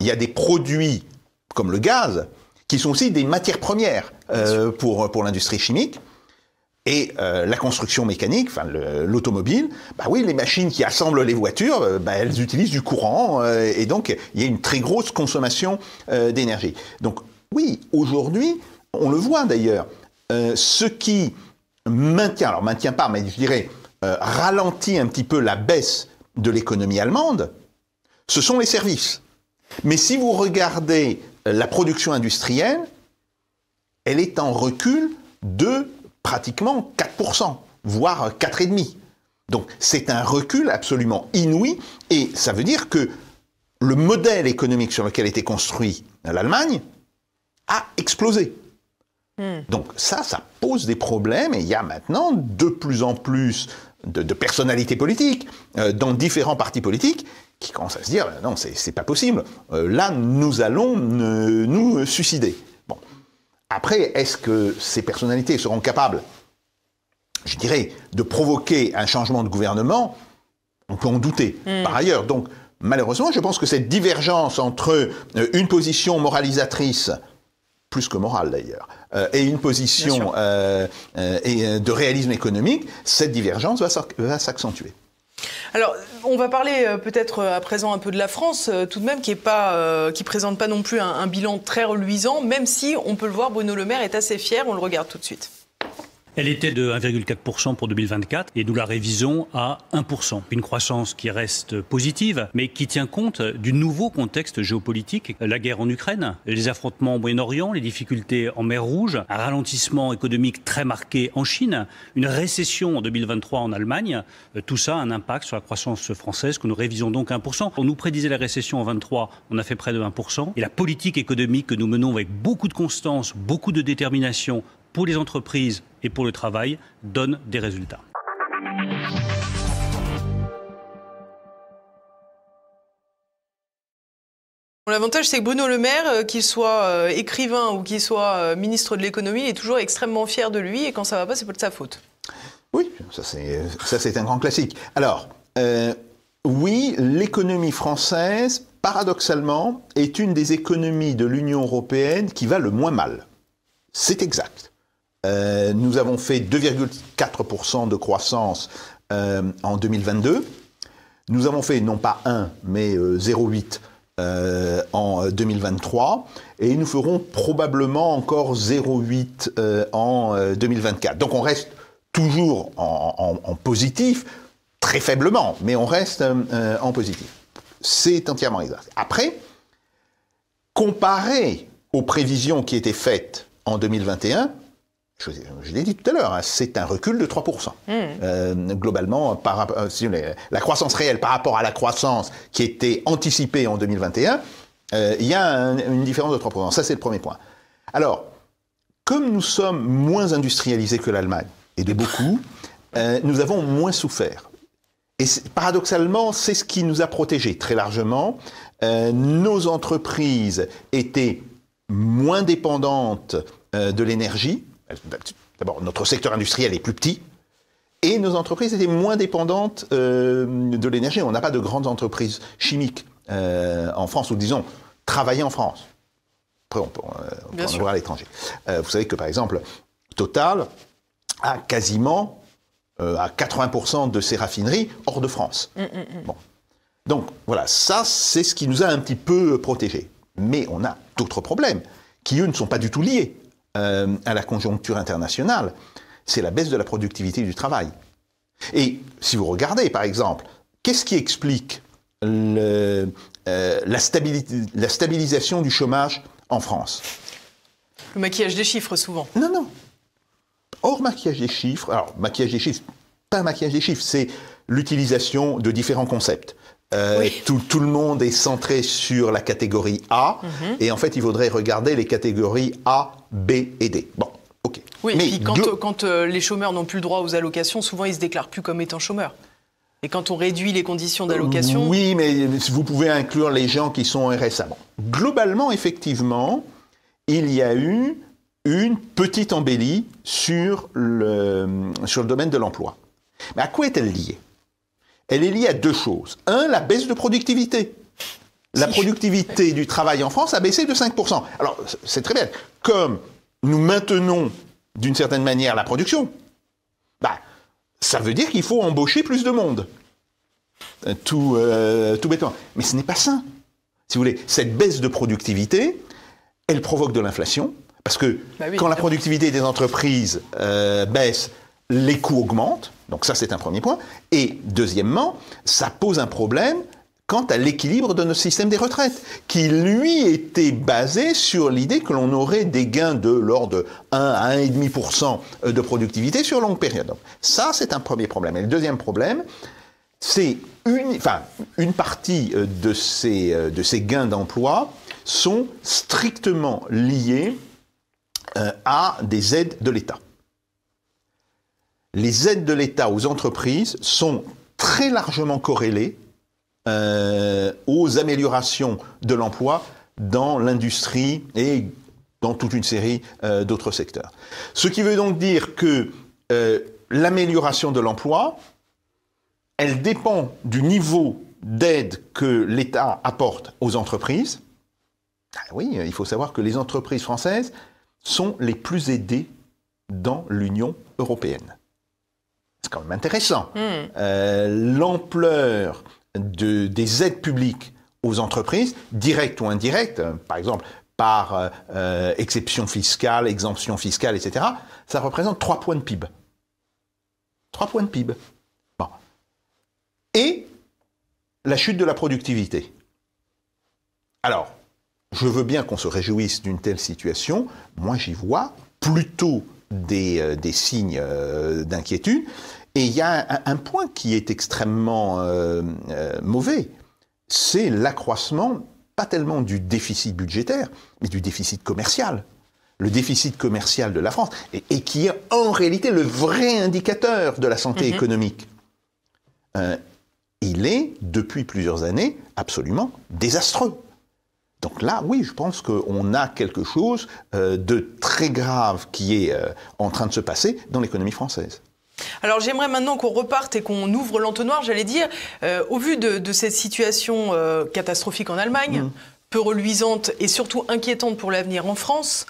il y a des produits, comme le gaz, qui sont aussi des matières premières pour l'industrie chimique. Et la construction mécanique, enfin l'automobile, bah oui, les machines qui assemblent les voitures, bah, elles utilisent du courant, et donc il y a une très grosse consommation d'énergie. Donc oui, aujourd'hui, on le voit d'ailleurs, ce qui maintient pas, mais je dirais, ralentit un petit peu la baisse de l'économie allemande, ce sont les services. Mais si vous regardez la production industrielle, elle est en recul de pratiquement 4%, voire 4,5%. Donc c'est un recul absolument inouï, et ça veut dire que le modèle économique sur lequel était construit l'Allemagne a explosé. Donc ça pose des problèmes, et il y a maintenant de plus en plus de personnalités politiques dans différents partis politiques qui commencent à se dire non, c'est pas possible, là nous allons nous suicider. Bon. Après, est-ce que ces personnalités seront capables, je dirais, de provoquer un changement de gouvernement? On peut en douter, par ailleurs. Donc, malheureusement, je pense que cette divergence entre une position moralisatrice, plus que morale d'ailleurs, et une position de réalisme économique, cette divergence va s'accentuer. Alors, on va parler peut-être à présent un peu de la France, tout de même, qui présente pas non plus un bilan très reluisant, même si, on peut le voir, Bruno Le Maire est assez fier, on le regarde tout de suite. Elle était de 1,4% pour 2024 et nous la révisons à 1%. Une croissance qui reste positive, mais qui tient compte du nouveau contexte géopolitique. La guerre en Ukraine, les affrontements au Moyen-Orient, les difficultés en mer Rouge, un ralentissement économique très marqué en Chine, une récession en 2023 en Allemagne. Tout ça a un impact sur la croissance française que nous révisons donc à 1%. On nous prédisait la récession en 23, on a fait près de 1%. Et la politique économique que nous menons avec beaucoup de constance, beaucoup de détermination, pour les entreprises et pour le travail, donne des résultats. L'avantage, c'est que Bruno Le Maire, qu'il soit écrivain ou qu'il soit ministre de l'économie, il est toujours extrêmement fier de lui et quand ça va pas, c'est pas de sa faute. Oui, ça c'est un grand classique. Alors, oui, l'économie française, paradoxalement, est une des économies de l'Union européenne qui va le moins mal. C'est exact. Nous avons fait 2,4% de croissance en 2022. Nous avons fait non pas 1, mais 0,8 en 2023. Et nous ferons probablement encore 0,8 en 2024. Donc on reste toujours en positif, très faiblement, mais on reste en positif. C'est entièrement exact. Après, comparé aux prévisions qui étaient faites en 2021, je l'ai dit tout à l'heure, hein, c'est un recul de 3%. Globalement, la croissance réelle par rapport à la croissance qui était anticipée en 2021, il y a une différence de 3%. Ça, c'est le premier point. Alors, comme nous sommes moins industrialisés que l'Allemagne, et de beaucoup, nous avons moins souffert. Et paradoxalement, c'est ce qui nous a protégés très largement. Nos entreprises étaient moins dépendantes de l'énergie. D'abord, notre secteur industriel est plus petit et nos entreprises étaient moins dépendantes de l'énergie. On n'a pas de grandes entreprises chimiques en France, ou disons, travailler en France. Après, on peut en voir à l'étranger. Vous savez que, par exemple, Total a quasiment à 80% de ses raffineries hors de France. Bon. Donc, voilà, ça, c'est ce qui nous a un petit peu protégés. Mais on a d'autres problèmes qui, eux, ne sont pas du tout liés à la conjoncture internationale, c'est la baisse de la productivité du travail. Et si vous regardez, par exemple, qu'est-ce qui explique la stabilisation du chômage en France? Le maquillage des chiffres, souvent. Non, non. Hors maquillage des chiffres, alors maquillage des chiffres, pas maquillage des chiffres, c'est l'utilisation de différents concepts. Oui. Tout le monde est centré sur la catégorie A, et en fait, il faudrait regarder les catégories A, B et D. Bon, ok. Oui, mais et puis quand les chômeurs n'ont plus le droit aux allocations, souvent ils se déclarent plus comme étant chômeurs. Et quand on réduit les conditions d'allocation... Oui, mais vous pouvez inclure les gens qui sont en RSA. Bon. Globalement, effectivement, il y a eu une petite embellie sur le domaine de l'emploi. Mais à quoi est-elle liée? Elle est liée à deux choses. Un, la baisse de productivité. La productivité du travail en France a baissé de 5%. Alors, c'est très bien. Comme nous maintenons, d'une certaine manière, la production, ça veut dire qu'il faut embaucher plus de monde. Tout bêtement. Mais ce n'est pas ça. Si vous voulez, cette baisse de productivité, elle provoque de l'inflation, parce que quand la productivité des entreprises baisse, les coûts augmentent. Donc ça, c'est un premier point. Et deuxièmement, ça pose un problème quant à l'équilibre de notre système des retraites, qui, lui, était basé sur l'idée que l'on aurait des gains de l'ordre de 1 à 1,5% de productivité sur longue période. Donc ça, c'est un premier problème. Et le deuxième problème, c'est une partie de ces gains d'emploi sont strictement liés à des aides de l'État. Les aides de l'État aux entreprises sont très largement corrélées aux améliorations de l'emploi dans l'industrie et dans toute une série d'autres secteurs. Ce qui veut donc dire que l'amélioration de l'emploi, elle dépend du niveau d'aide que l'État apporte aux entreprises. Oui, il faut savoir que les entreprises françaises sont les plus aidées dans l'Union européenne. C'est quand même intéressant. L'ampleur des aides publiques aux entreprises, directes ou indirectes, par exemple par exception fiscale, exemption fiscale, etc., ça représente 3 points de PIB. 3 points de PIB. Bon. Et la chute de la productivité. Alors, je veux bien qu'on se réjouisse d'une telle situation. Moi, j'y vois plutôt des signes d'inquiétude. Et il y a un point qui est extrêmement mauvais. C'est l'accroissement, pas tellement du déficit budgétaire, mais du déficit commercial. Le déficit commercial de la France, et qui est en réalité le vrai indicateur de la santé économique. Il est, depuis plusieurs années, absolument désastreux. Donc là, oui, je pense qu'on a quelque chose de très grave qui est en train de se passer dans l'économie française. Alors j'aimerais maintenant qu'on reparte et qu'on ouvre l'entonnoir, j'allais dire, au vu de cette situation catastrophique en Allemagne, peu reluisante et surtout inquiétante pour l'avenir en France,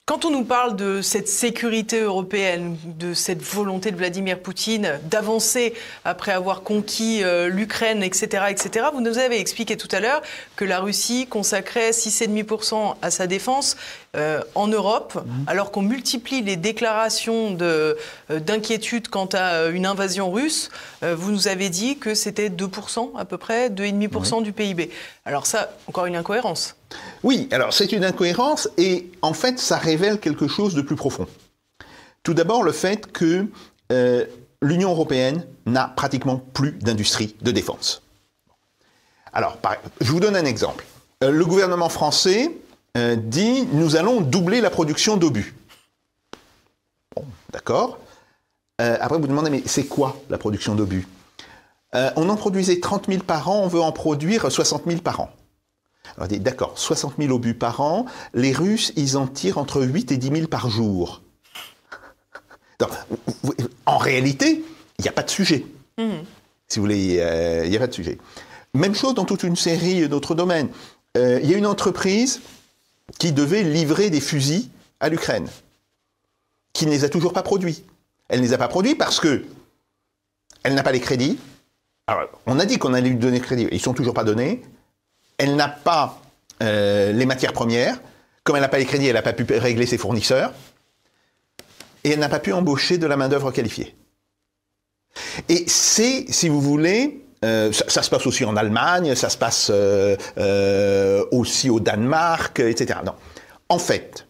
quand on nous parle de cette sécurité européenne, de cette volonté de Vladimir Poutine d'avancer après avoir conquis l'Ukraine, etc., etc., vous nous avez expliqué tout à l'heure que la Russie consacrait 6,5% à sa défense en Europe, alors qu'on multiplie les déclarations d'inquiétude quant à une invasion russe. Vous nous avez dit que c'était 2% à peu près, 2,5% du PIB. Alors ça, encore une incohérence. Oui, alors c'est une incohérence et en fait ça révèle quelque chose de plus profond. Tout d'abord le fait que l'Union européenne n'a pratiquement plus d'industrie de défense. Alors, je vous donne un exemple. Le gouvernement français dit « nous allons doubler la production d'obus ». Bon, d'accord. Après vous demandez « mais c'est quoi la production d'obus » On en produisait 30 000 par an, on veut en produire 60 000 par an. Alors, d'accord, 60 000 obus par an, les Russes, ils en tirent entre 8 et 10 000 par jour. Donc, en réalité, il n'y a pas de sujet. Si vous voulez, il n'y a pas de sujet. Même chose dans toute une série d'autres domaines. Il y a une entreprise qui devait livrer des fusils à l'Ukraine, qui ne les a toujours pas produits. Elle ne les a pas produits parce que elle n'a pas les crédits. Alors, on a dit qu'on allait lui donner le crédit, ils ne sont toujours pas donnés. Elle n'a pas les matières premières. Comme elle n'a pas les crédits, elle n'a pas pu régler ses fournisseurs. Et elle n'a pas pu embaucher de la main-d'œuvre qualifiée. Et c'est, si vous voulez, ça se passe aussi en Allemagne, ça se passe aussi au Danemark, etc. Non. En fait,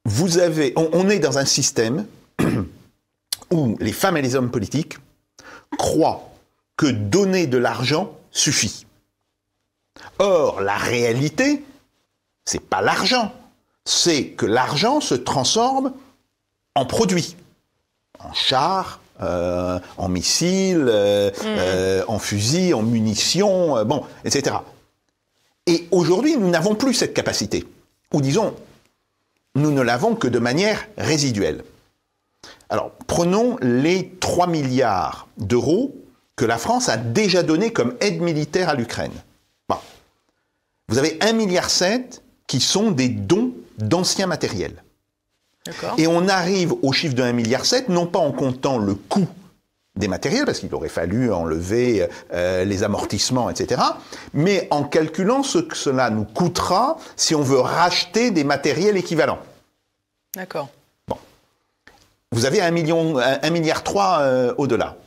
on est dans un système où les femmes et les hommes politiques croient que donner de l'argent suffit. Or, la réalité, c'est pas l'argent, c'est que l'argent se transforme en produits, en chars, en missiles, en fusils, en munitions, etc. Et aujourd'hui, nous n'avons plus cette capacité. Ou disons, nous ne l'avons que de manière résiduelle. Alors, prenons les 3 milliards d'euros que la France a déjà donnés comme aide militaire à l'Ukraine. Bon. Vous avez 1,7 milliard qui sont des dons d'anciens matériels. Et on arrive au chiffre de 1,7 milliard, non pas en comptant le coût des matériels, parce qu'il aurait fallu enlever les amortissements, etc., mais en calculant ce que cela nous coûtera si on veut racheter des matériels équivalents. D'accord. Bon. Vous avez 1,3 milliard au-delà.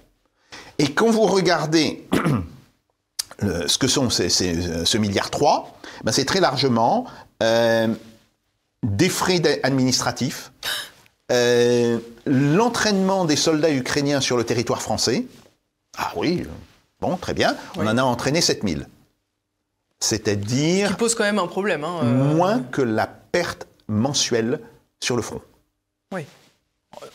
Et quand vous regardez ce que sont ce 1,3 milliard, ben c'est très largement des frais administratifs, l'entraînement des soldats ukrainiens sur le territoire français. Ah oui, bon, très bien. On en a entraîné 7000. C'est-à-dire... Ce qui pose quand même un problème. Moins que la perte mensuelle sur le front. Oui.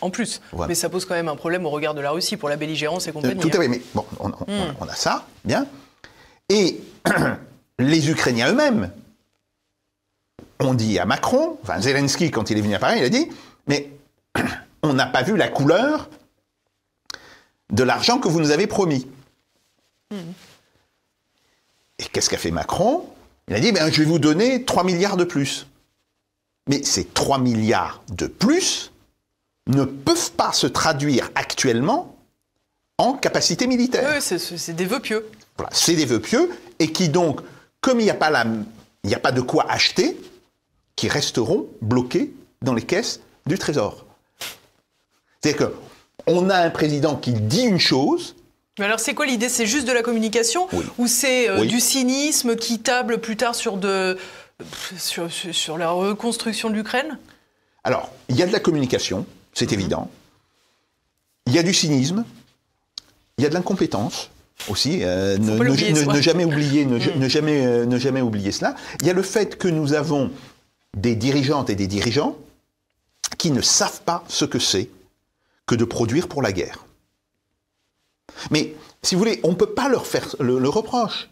En plus. Voilà. Mais ça pose quand même un problème au regard de la Russie pour la belligérance et compagnie. Tout à fait. Mais bon, on a ça, bien. Et les Ukrainiens eux-mêmes ont dit à Macron, enfin Zelensky, quand il est venu à Paris, il a dit « Mais on n'a pas vu la couleur de l'argent que vous nous avez promis. » Et qu'est-ce qu'a fait Macron? Il a dit « Je vais vous donner 3 milliards de plus. » Mais ces 3 milliards de plus, ne peuvent pas se traduire actuellement en capacité militaire. Oui, c'est des vœux pieux. Voilà, c'est des vœux pieux, et qui donc, comme il n'y a pas de quoi acheter, qui resteront bloqués dans les caisses du Trésor. C'est-à-dire qu'on a un président qui dit une chose. Mais alors c'est quoi l'idée? C'est juste de la communication, ou c'est du cynisme qui table plus tard sur la reconstruction de l'Ukraine? Alors, il y a de la communication, c'est évident. Il y a du cynisme, il y a de l'incompétence aussi. Ne jamais oublier cela. Il y a le fait que nous avons des dirigeantes et des dirigeants qui ne savent pas ce que c'est que de produire pour la guerre. Mais, si vous voulez, on ne peut pas leur faire le reproche.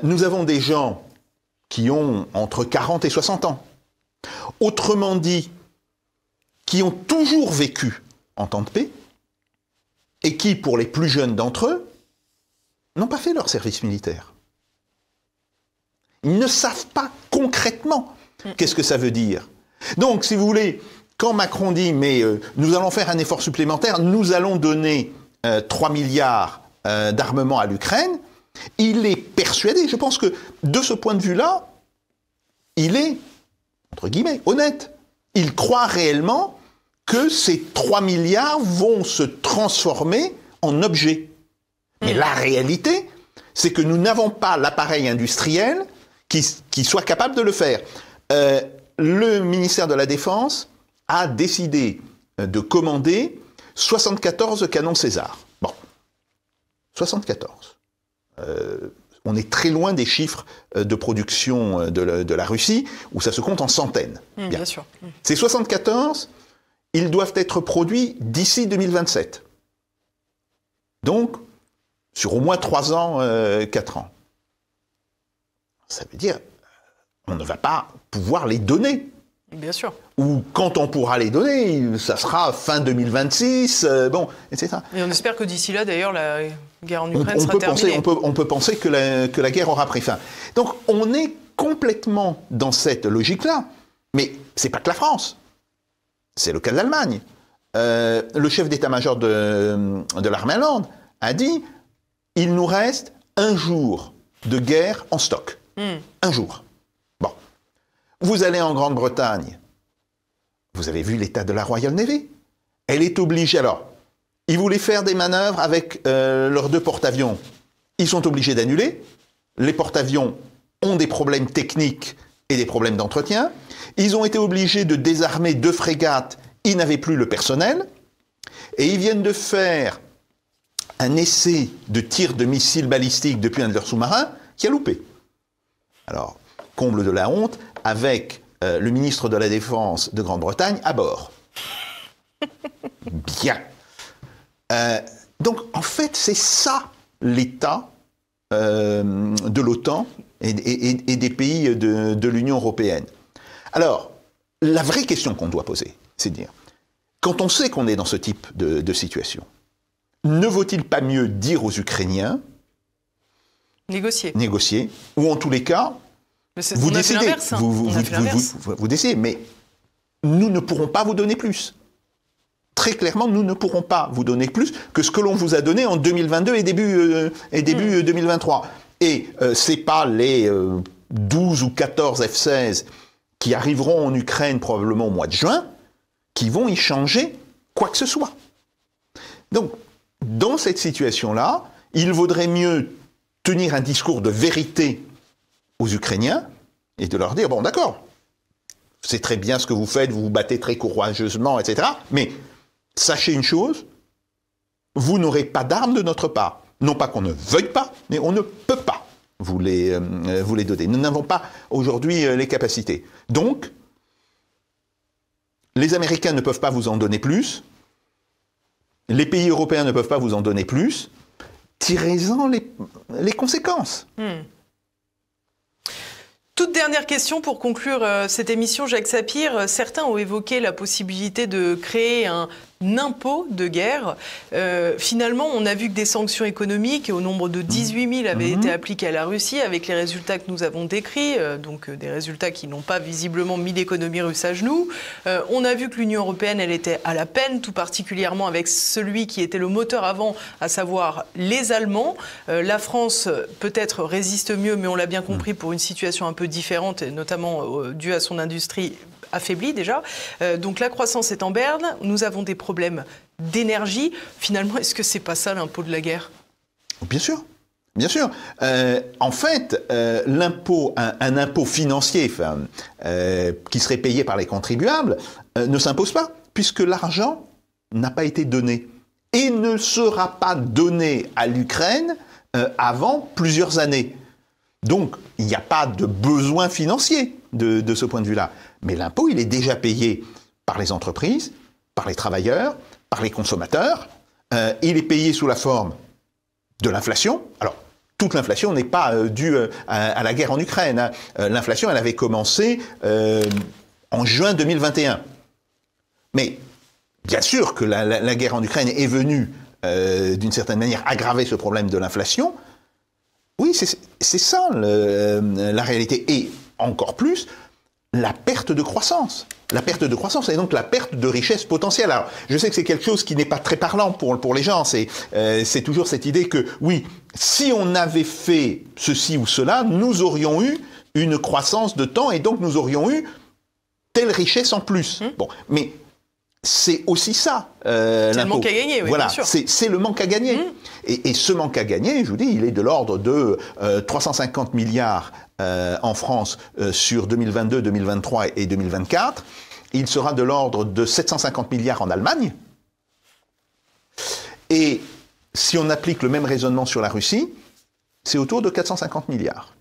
Nous avons des gens qui ont entre 40 et 60 ans. Autrement dit, qui ont toujours vécu en temps de paix, et qui, pour les plus jeunes d'entre eux, n'ont pas fait leur service militaire. Ils ne savent pas concrètement qu'est-ce que ça veut dire. Donc, si vous voulez, quand Macron dit « mais nous allons faire un effort supplémentaire, nous allons donner 3 milliards d'armement à l'Ukraine », il est persuadé, je pense que de ce point de vue-là, il est, entre guillemets, honnête. Il croit réellement que ces 3 milliards vont se transformer en objets. Mais la réalité, c'est que nous n'avons pas l'appareil industriel qui soit capable de le faire. Le ministère de la Défense a décidé de commander 74 canons César. Bon, 74. On est très loin des chiffres de production de la Russie, où ça se compte en centaines. Bien sûr. Ces 74, ils doivent être produits d'ici 2027. Donc, sur au moins 3 ans, 4 ans. Ça veut dire, on ne va pas pouvoir les donner. Bien sûr. Ou quand on pourra les donner, ça sera fin 2026, etc. Et on espère que d'ici là, d'ailleurs, la guerre en Ukraine sera terminée. On peut penser que la guerre aura pris fin. Donc on est complètement dans cette logique-là. Mais c'est pas que la France. C'est le cas de l'Allemagne. Le chef d'état-major de l'armée allemande a dit « il nous reste 1 jour de guerre en stock. 1 jour. » Bon. Vous allez en Grande-Bretagne, vous avez vu l'état de la Royal Navy. Elle est obligée, alors, ils voulaient faire des manœuvres avec leurs 2 porte-avions. Ils sont obligés d'annuler. Les porte-avions ont des problèmes techniques et des problèmes d'entretien. Ils ont été obligés de désarmer 2 frégates. Ils n'avaient plus le personnel. Et ils viennent de faire un essai de tir de missiles balistiques depuis un de leurs sous-marins qui a loupé. Alors, comble de la honte, avec le ministre de la Défense de Grande-Bretagne à bord. Bien. Donc, en fait, c'est ça l'état de l'OTAN et des pays de l'Union européenne. Alors, la vraie question qu'on doit poser, c'est de dire, quand on sait qu'on est dans ce type de situation, ne vaut-il pas mieux dire aux Ukrainiens... Négocier, ou en tous les cas... Vous décidez, vous décidez, mais nous ne pourrons pas vous donner plus. Très clairement, nous ne pourrons pas vous donner plus que ce que l'on vous a donné en 2022 et début 2023. Et ce n'est pas les 12 ou 14 F-16 qui arriveront en Ukraine probablement au mois de juin qui vont y changer quoi que ce soit. Donc, dans cette situation-là, il vaudrait mieux tenir un discours de vérité aux Ukrainiens et de leur dire, bon d'accord, c'est très bien ce que vous faites, vous vous battez très courageusement, etc. Mais sachez une chose, vous n'aurez pas d'armes de notre part. Non pas qu'on ne veuille pas, mais on ne peut pas vous les donner. Nous n'avons pas aujourd'hui les capacités. Donc, les Américains ne peuvent pas vous en donner plus, les pays européens ne peuvent pas vous en donner plus, tirez-en les conséquences. Toute toute dernière question pour conclure cette émission, Jacques Sapir. Certains ont évoqué la possibilité de créer un impôt de guerre. Finalement, on a vu que des sanctions économiques au nombre de 18 000 avaient été appliquées à la Russie avec les résultats que nous avons décrits, donc des résultats qui n'ont pas visiblement mis l'économie russe à genoux. On a vu que l'Union européenne, elle était à la peine, tout particulièrement avec celui qui était le moteur avant, à savoir les Allemands. La France, peut-être, résiste mieux, mais on l'a bien compris, pour une situation un peu différente, et notamment due à son industrie affaibli déjà. Donc la croissance est en berne, nous avons des problèmes d'énergie. Finalement, est-ce que c'est pas ça l'impôt de la guerre? Bien sûr. Bien sûr. En fait, l'impôt, un impôt financier qui serait payé par les contribuables ne s'impose pas, puisque l'argent n'a pas été donné et ne sera pas donné à l'Ukraine avant plusieurs années. Donc, il n'y a pas de besoin financier de ce point de vue-là. Mais l'impôt, il est déjà payé par les entreprises, par les travailleurs, par les consommateurs. Il est payé sous la forme de l'inflation. Alors, toute l'inflation n'est pas due à la guerre en Ukraine, hein. L'inflation, elle avait commencé en juin 2021. Mais bien sûr que la guerre en Ukraine est venue, d'une certaine manière, aggraver ce problème de l'inflation. Oui, c'est ça la réalité. Et encore plus, la perte de croissance. La perte de croissance et donc la perte de richesse potentielle. Alors, je sais que c'est quelque chose qui n'est pas très parlant pour les gens. C'est toujours cette idée que, oui, si on avait fait ceci ou cela, nous aurions eu une croissance de temps et donc nous aurions eu telle richesse en plus. Bon, mais c'est aussi ça, c'est le manque à gagner, oui, voilà, bien sûr. C'est le manque à gagner. Et ce manque à gagner, je vous dis, il est de l'ordre de 350 milliards en France sur 2022, 2023 et 2024. Il sera de l'ordre de 750 milliards en Allemagne. Et si on applique le même raisonnement sur la Russie, c'est autour de 450 milliards.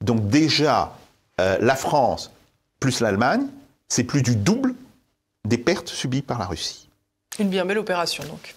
Donc déjà, la France plus l'Allemagne, c'est plus du double des pertes subies par la Russie. Une bien belle opération, donc.